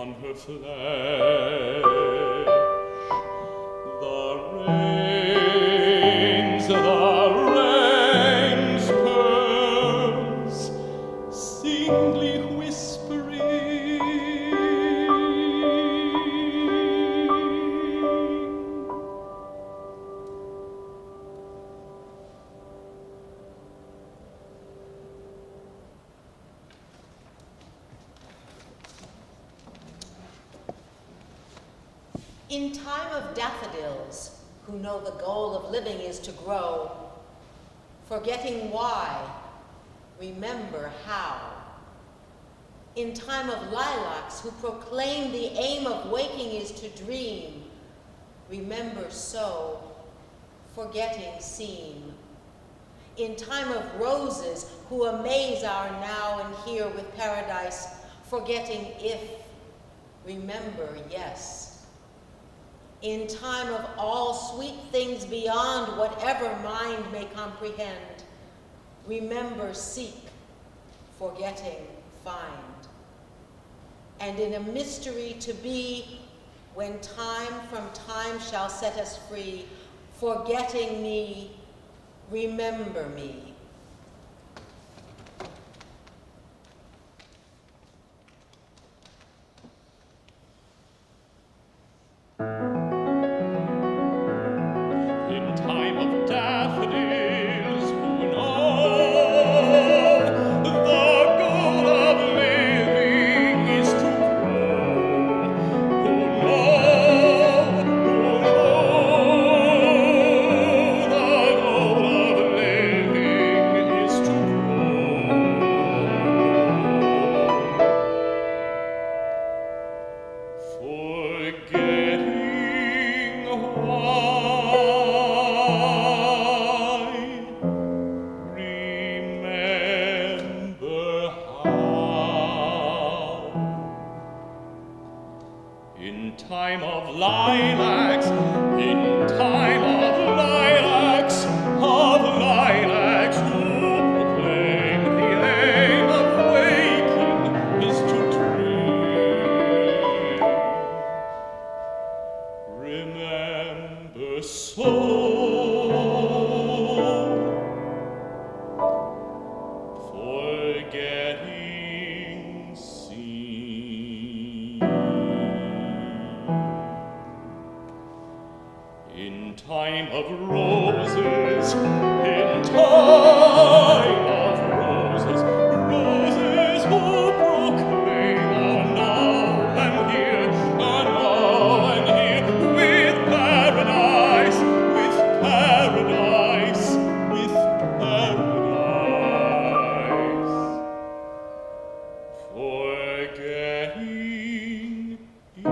on her flesh. The rains purrs, singly whispering. In time of daffodils, who know the goal of living is to grow, forgetting why, remember how. In time of lilacs, who proclaim the aim of waking is to dream, remember so, forgetting seem. In time of roses, who amaze our now and here with paradise, forgetting if, remember yes. In time of all sweet things beyond whatever mind may comprehend, remember seek, forgetting find. And in a mystery to be, when time from time shall set us free, forgetting me, remember me. In time of daffodils, who know the goal of living is to grow, who know the goal of living is to grow, forgetting why, remember how. In time of lilacs, in time of lilacs, who proclaim the aim of waking is to dream. Remember so, forgetting seem. In time of roses, roses who proclaim our now and here, with paradise, with paradise, with paradise, forgetting if,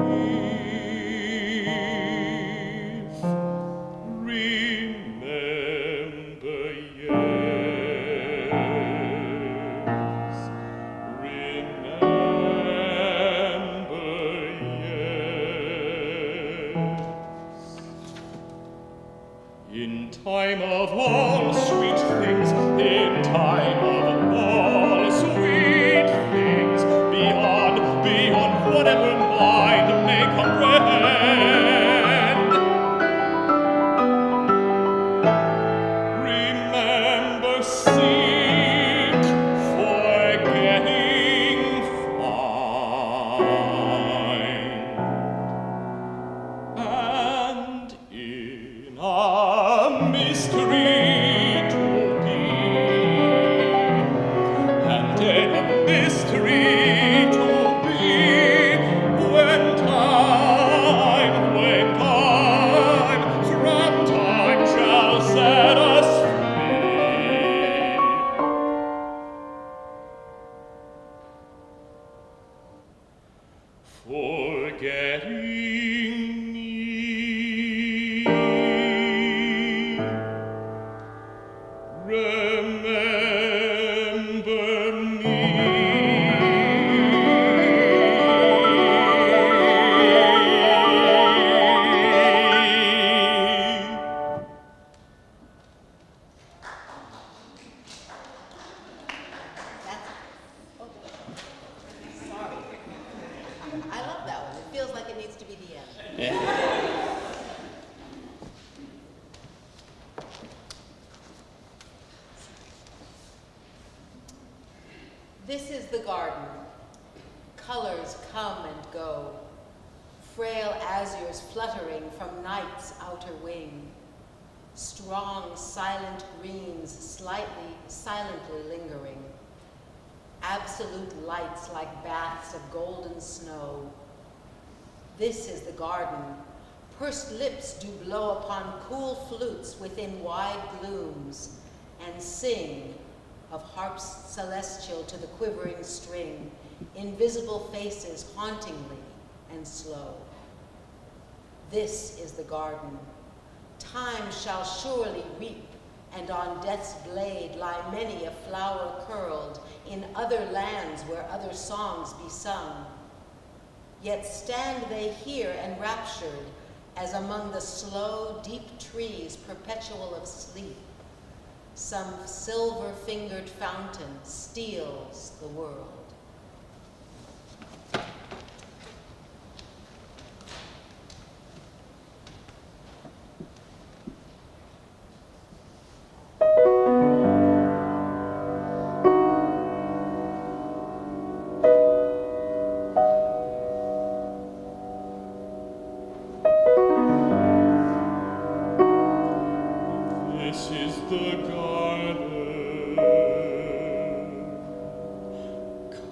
remember yes, remember yes. In time of all sweet things, in time of all sweet things, beyond whatever mind may comprehend, remember seek, forgetting find. And in a mystery to be, and in a mystery to be, when time from time shall set us free, forgetting me, This is the garden. Colors come and go. Frail azures fluttering from night's outer wing. Strong, silent greens silently lingering. Absolute lights like baths of golden snow. This is the garden. Pursed lips do blow upon cool flutes within wide glooms, and sing of harps celestial to the quivering string, invisible faces hauntingly and slow. This is the garden. Time shall surely reap, and on death's blade lie many a flower curled in other lands where other songs be sung. Yet stand they here enraptured, as among the slow, deep trees perpetual of sleep, some silver-fingered fountain steals the world. This is the garden.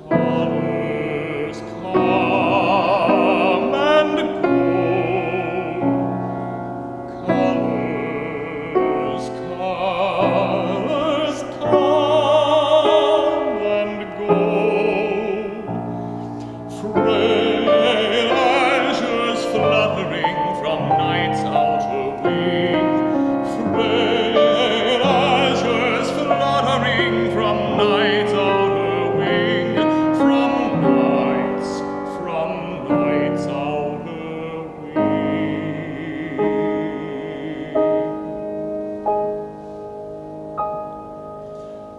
Colors come and go. Colors come and go. Frail azures fluttering from night's outer wing. Frail azures fluttering from night's outer wing. From night's outer wing.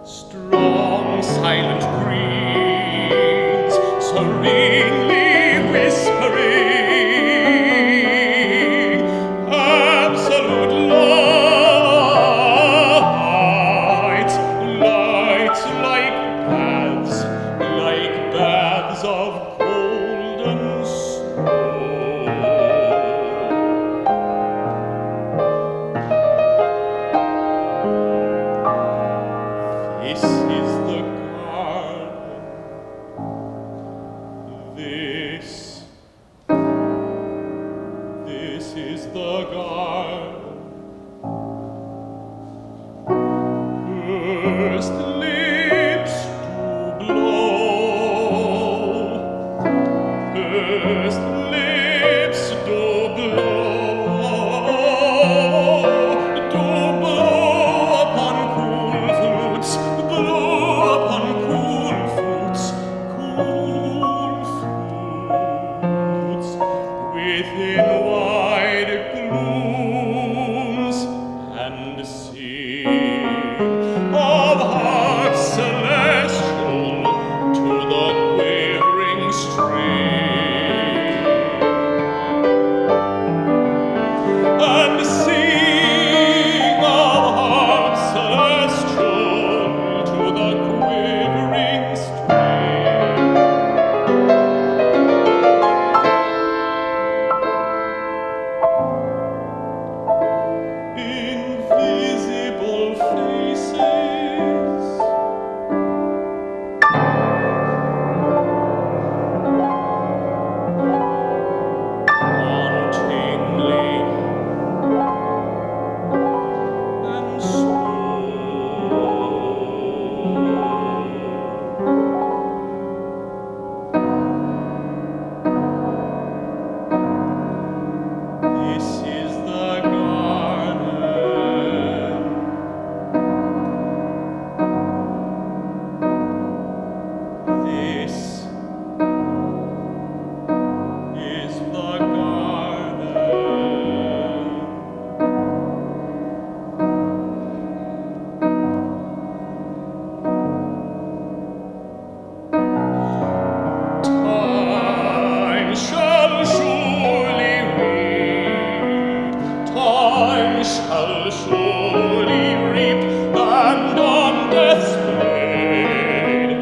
Strong, silent breeze, serenely whispering, absolute lights, lights like baths of golden snow. This is the garden. This is the garden. First lips to blow. First lips do blow upon cool fruits, within wide glooms, and sing of hearts celestial to the quivering string, and sing of hearts celestial to the quivering string. Invisible faces, hauntingly and slow. This is the garden. This is the garden. Time shall surely reap. Time shall surely reap, and on death's blade,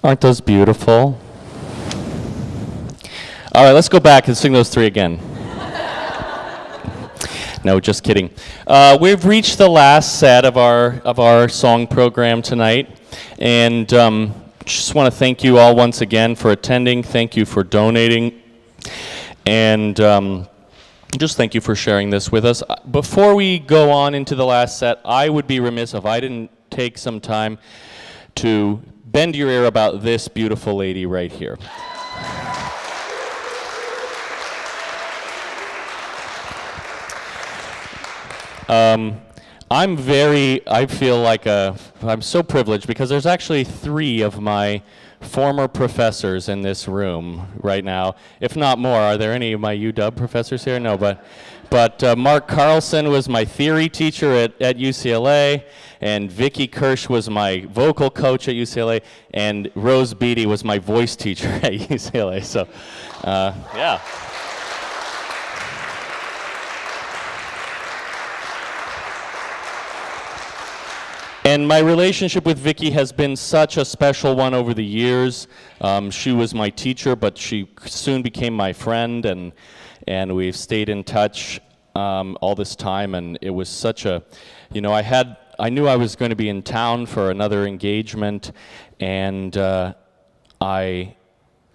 Aren't those beautiful? All right, let's go back and sing those three again. No, just kidding. We've reached the last set of our song program tonight, and just want to thank you all once again for attending. Thank you for donating, and just thank you for sharing this with us. Before we go on into the last set, I would be remiss if I didn't take some time to bend your ear about this beautiful lady right here. I feel like I'm so privileged because there's actually 3 of my former professors in this room right now, if not more. Are there any of my UW professors here? No, but Mark Carlson was my theory teacher at UCLA, and Vicki Kirsch was my vocal coach at UCLA, and Rose Beatty was my voice teacher at UCLA. So, yeah. And my relationship with Vicki has been such a special one over the years. She was my teacher, but she soon became my friend, and we've stayed in touch all this time. And it was such a, I knew I was going to be in town for another engagement, and I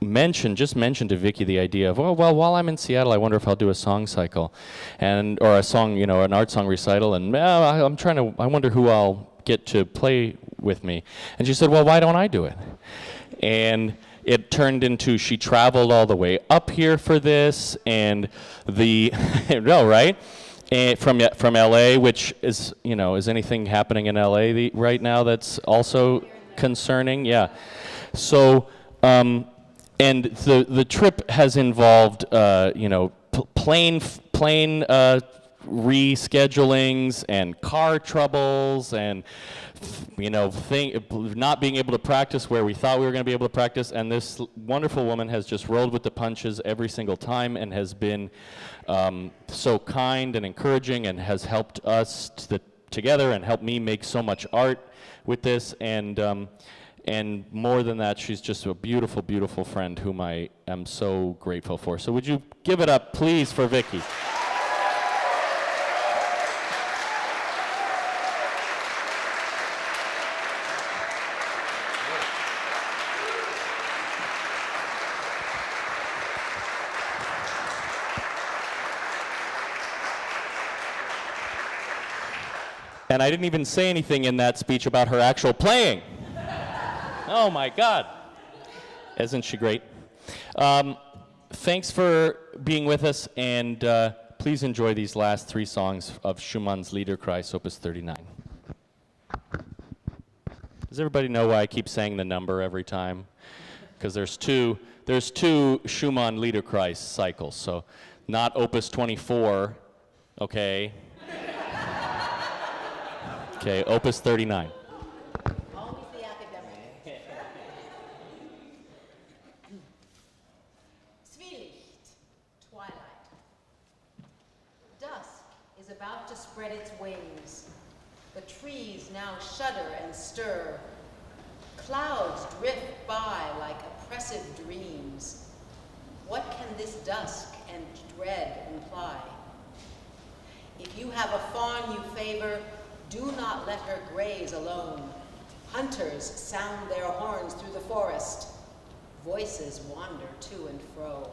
just mentioned to Vicki the idea of, well, while I'm in Seattle, I wonder if I'll do a song cycle, or a song, an art song recital, and I wonder who I'll get to play with me. And she said, well, why don't I do it? And it turned into, she traveled all the way up here for this, and no, right? And from LA, which is, is anything happening in LA right now that's also concerning? Yeah. So, and the trip has involved, plane reschedulings and car troubles and not being able to practice where we thought we were going to be able to practice. And this wonderful woman has just rolled with the punches every single time and has been so kind and encouraging and has helped us together and helped me make so much art with this. And more than that, she's just a beautiful, beautiful friend whom I am so grateful for. So would you give it up, please, for Vicki? And I didn't even say anything in that speech about her actual playing. Oh my God. Isn't she great? Thanks for being with us, and please enjoy these last 3 songs of Schumann's Liederkreis, Opus 39. Does everybody know why I keep saying the number every time? Because there's two Schumann Liederkreis cycles, so not Opus 24, okay? Okay, Opus 39. Always the academic. Zwielicht, twilight. Dusk is about to spread its wings. The trees now shudder and stir. Clouds drift by like oppressive dreams. What can this dusk and dread imply? If you have a fawn you favor, do not let her graze alone. Hunters sound their horns through the forest. Voices wander to and fro.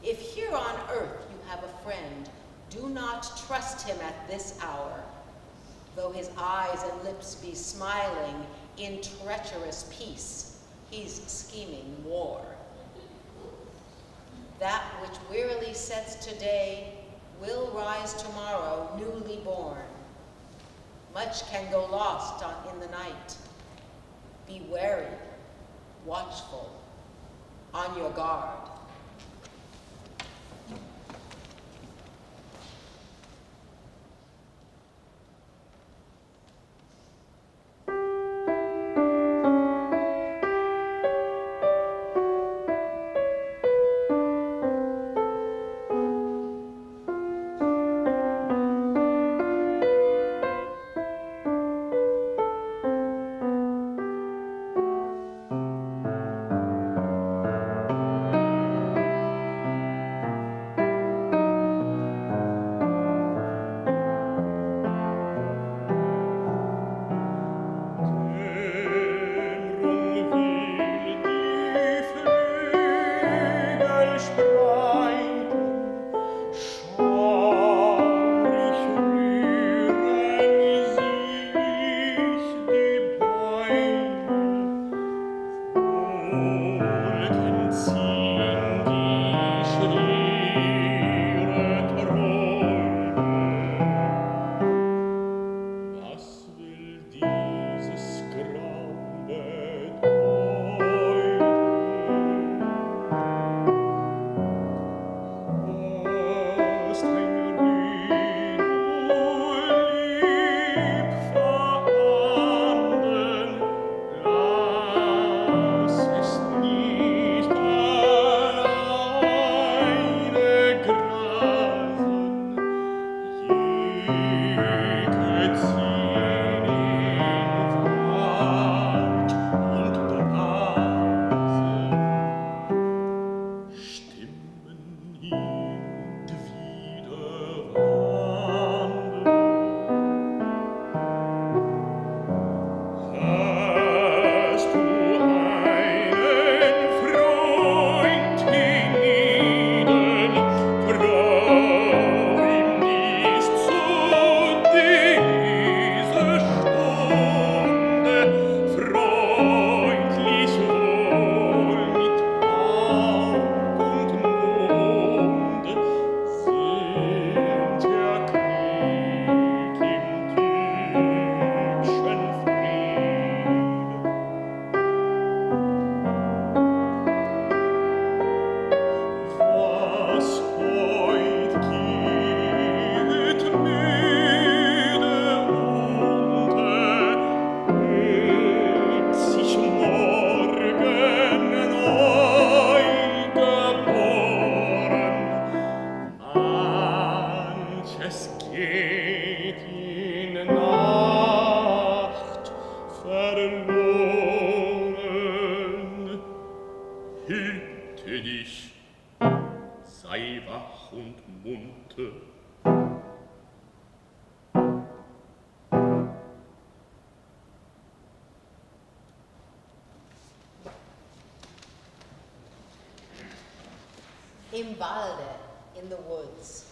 If here on earth you have a friend, do not trust him at this hour. Though his eyes and lips be smiling in treacherous peace, he's scheming war. That which wearily sets today will rise tomorrow newly born. Much can go lost in the night. Be wary, watchful, on your guard. sei wach und munter. Im Walde, in the woods.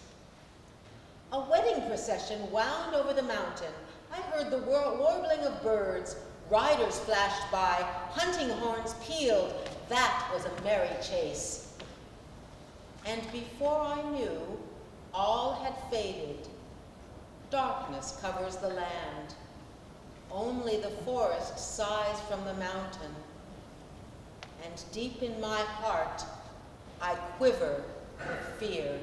A wedding procession wound over the mountain. I heard the warbling of birds. Riders flashed by, hunting horns pealed. That was a merry chase. And before I knew, all had faded. Darkness covers the land. Only the forest sighs from the mountain. And deep in my heart, I quiver with fear.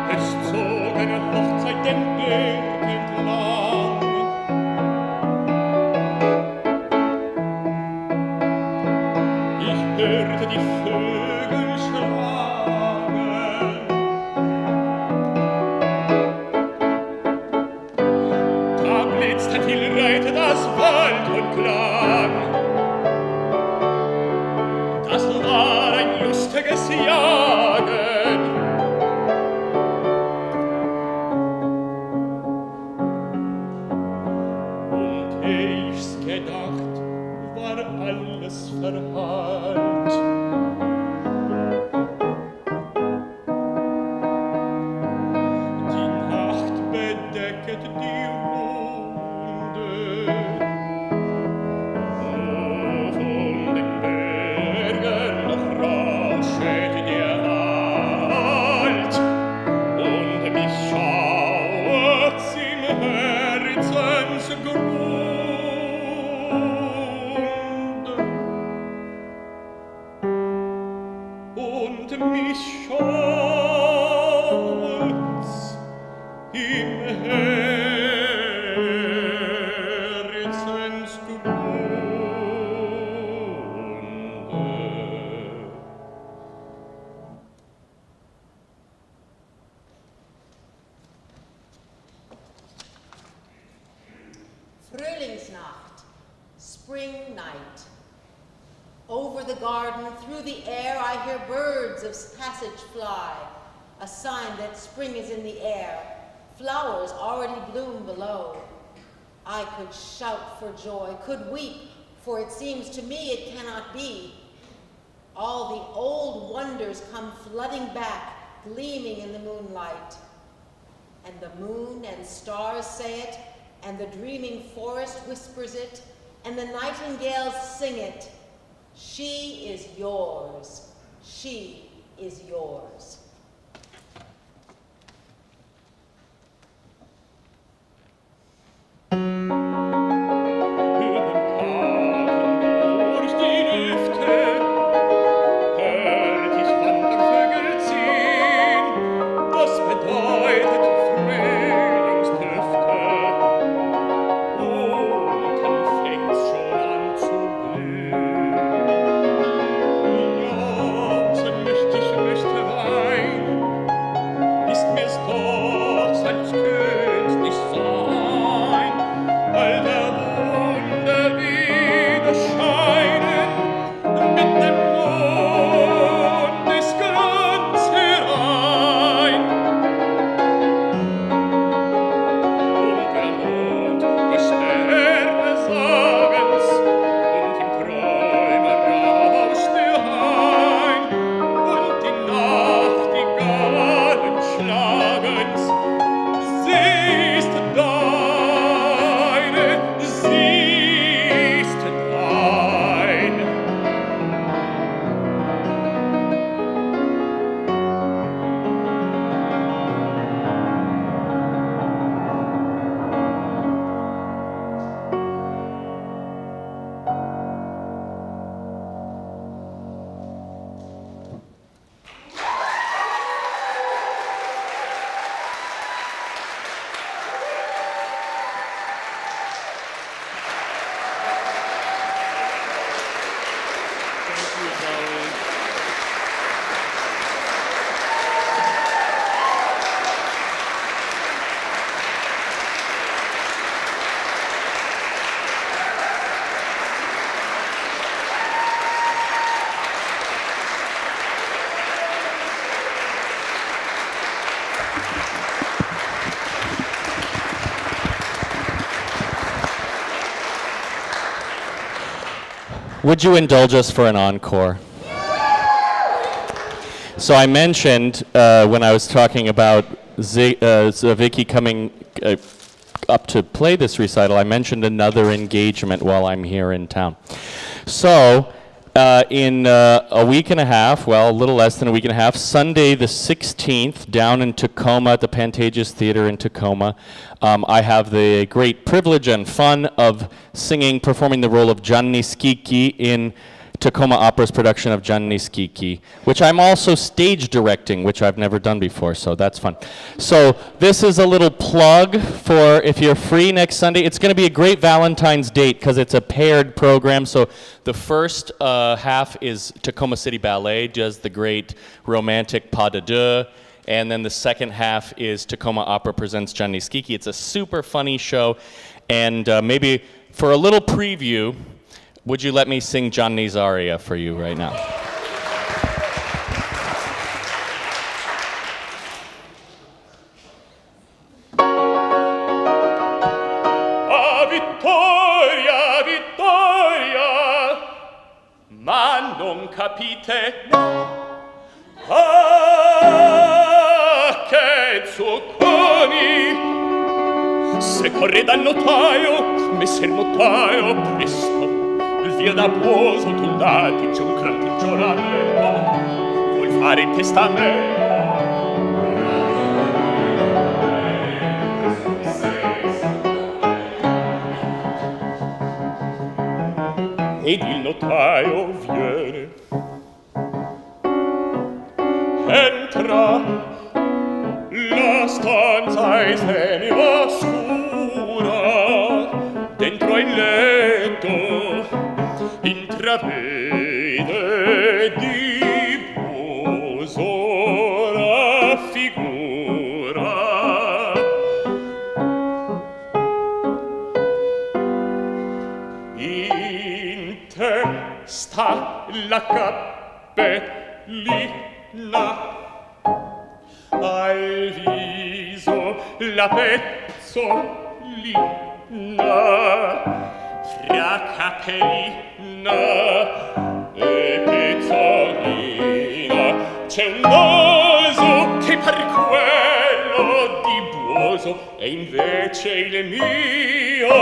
Es zog eine Hochzeit den Berg entlang. Ich hörte die Vögel schlagen. Da blitzte Tilreite das Wald und klang. Das war ein lustiges Jagen. Ich's gedacht, war alles verhallt. Die Nacht bedecket die Runde. Von den Bergen noch rauschet der Wald. Und mich schauert's im Herzensgrund. Und mich schaut's im Herzensgrunde. Frühlingsnacht, spring night. Over the garden, through the air, I hear birds of passage fly, a sign that spring is in the air. Flowers already bloom below. I could shout for joy, could weep, for it seems to me it cannot be. All the old wonders come flooding back, gleaming in the moonlight. And the moon and stars say it, and the dreaming forest whispers it, and the nightingales sing it. She is yours. She is yours. Durch die Lüfte hört ich Wandervögel ziehen. Das bedeutet Frühlingsdüfte. Und dann fängt's schon an zu blühen. Ja, so möchte weinen. Would you indulge us for an encore? So I mentioned when I was talking about Vicky coming up to play this recital, I mentioned another engagement while I'm here in town. So in a week and a half, well, a little less than a week and a half, Sunday the 16th, down in Tacoma at the Pantages Theater in Tacoma, I have the great privilege and fun of performing the role of Gianni Schicchi in Tacoma Opera's production of Gianni Schicchi, which I'm also stage directing, which I've never done before, so that's fun. So this is a little plug for if you're free next Sunday. It's going to be a great Valentine's date because it's a paired program. So the first half is Tacoma City Ballet, does the great romantic pas de deux, and then the second half is Tacoma Opera presents Gianni Schicchi. It's a super funny show, and maybe for a little preview, would you let me sing Gianni's aria for you right now? Ah, Vittoria, Vittoria, ma non capite? Ah, che zucconi! Se corre dal notaio, messer notaio, presto, via da Buoso, Tullati, c'è un gran giornale, vuoi fare il testamento? Ed il notaio viene, entra, la stanza è semi-oscura, dentro il letto intravede di Buoso la figura. In testa la cappellina, al viso la pezzolina, fra cappellina e pezzolina c'è un naso che par quello di Buoso e invece il mio,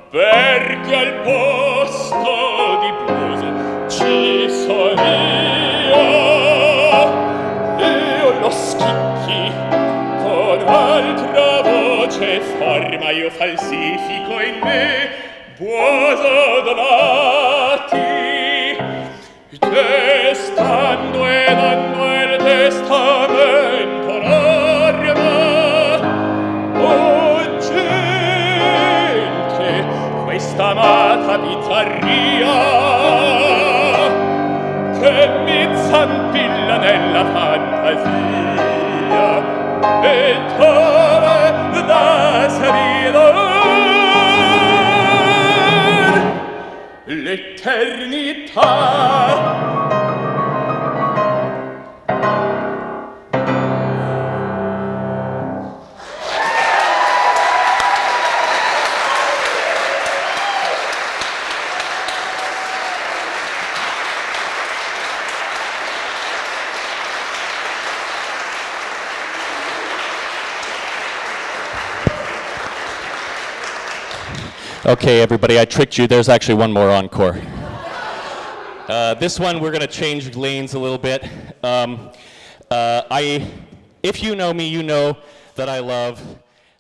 perché al posto di Buoso ci sono io lo Schicchi con altra voce forma io falsifico in me Buoso donati, testando e dando il testamento l'arma. Oh gente, questa amata bizzarria che mi zampilla nella fantasia e tale da salir l'eternità. Okay, everybody, I tricked you. There's actually one more encore. This one, we're going to change lanes a little bit. If you know me, you know that I love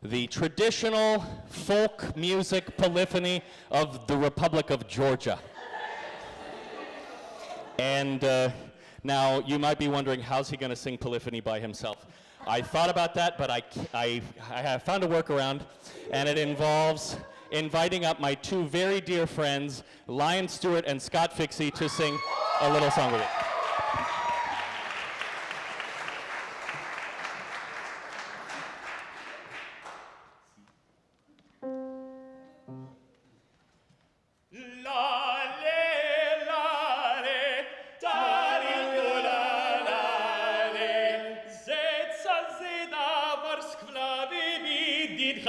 the traditional folk music polyphony of the Republic of Georgia. And now you might be wondering, how's he going to sing polyphony by himself? I thought about that, but I have found a workaround, and it involves inviting up my two very dear friends, Lion Stewart and Scott Fixie, to sing a little song with it.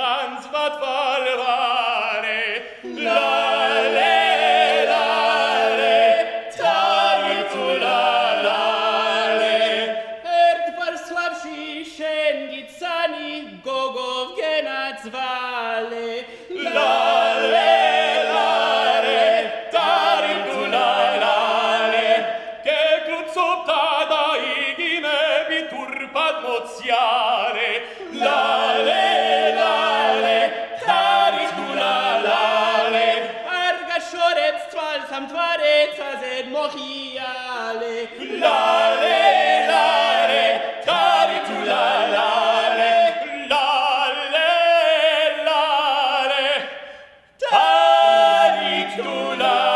Hans wat valvare, la le la. vale. Lale, lale, taritu lale, che cluzzottata igime biturpat moziale. Lale, lale, taritu lale, arga shorets tval samt varetza zed mochiale. Lale, lale, taritu lale, lale, lale, taritu lale.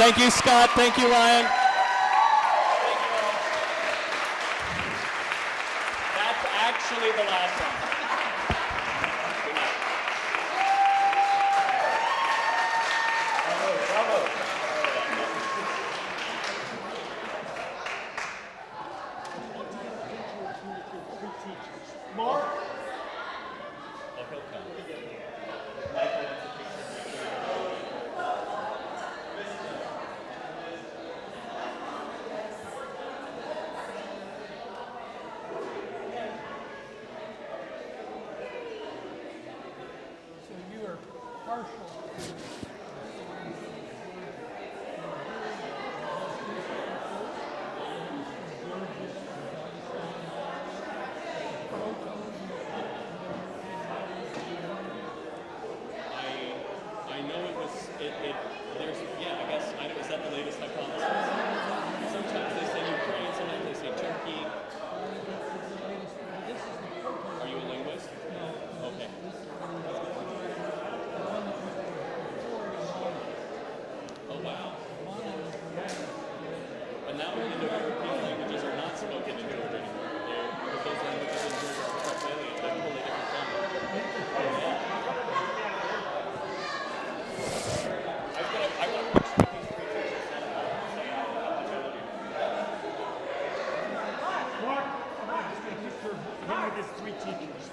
Thank you, Scott. Thank you, Ryan. That's actually the last one. I know it was, there's, yeah, I guess, is that the latest hypothesis? Sometimes they say Ukraine, sometimes they say Turkey. Are you a linguist? No. Okay. Oh, wow. And now Indo-European languages are not spoken in Georgia anymore. But those languages in Georgia are quite salient. They're totally different from them. Mark, just a picture of him with his three teachers.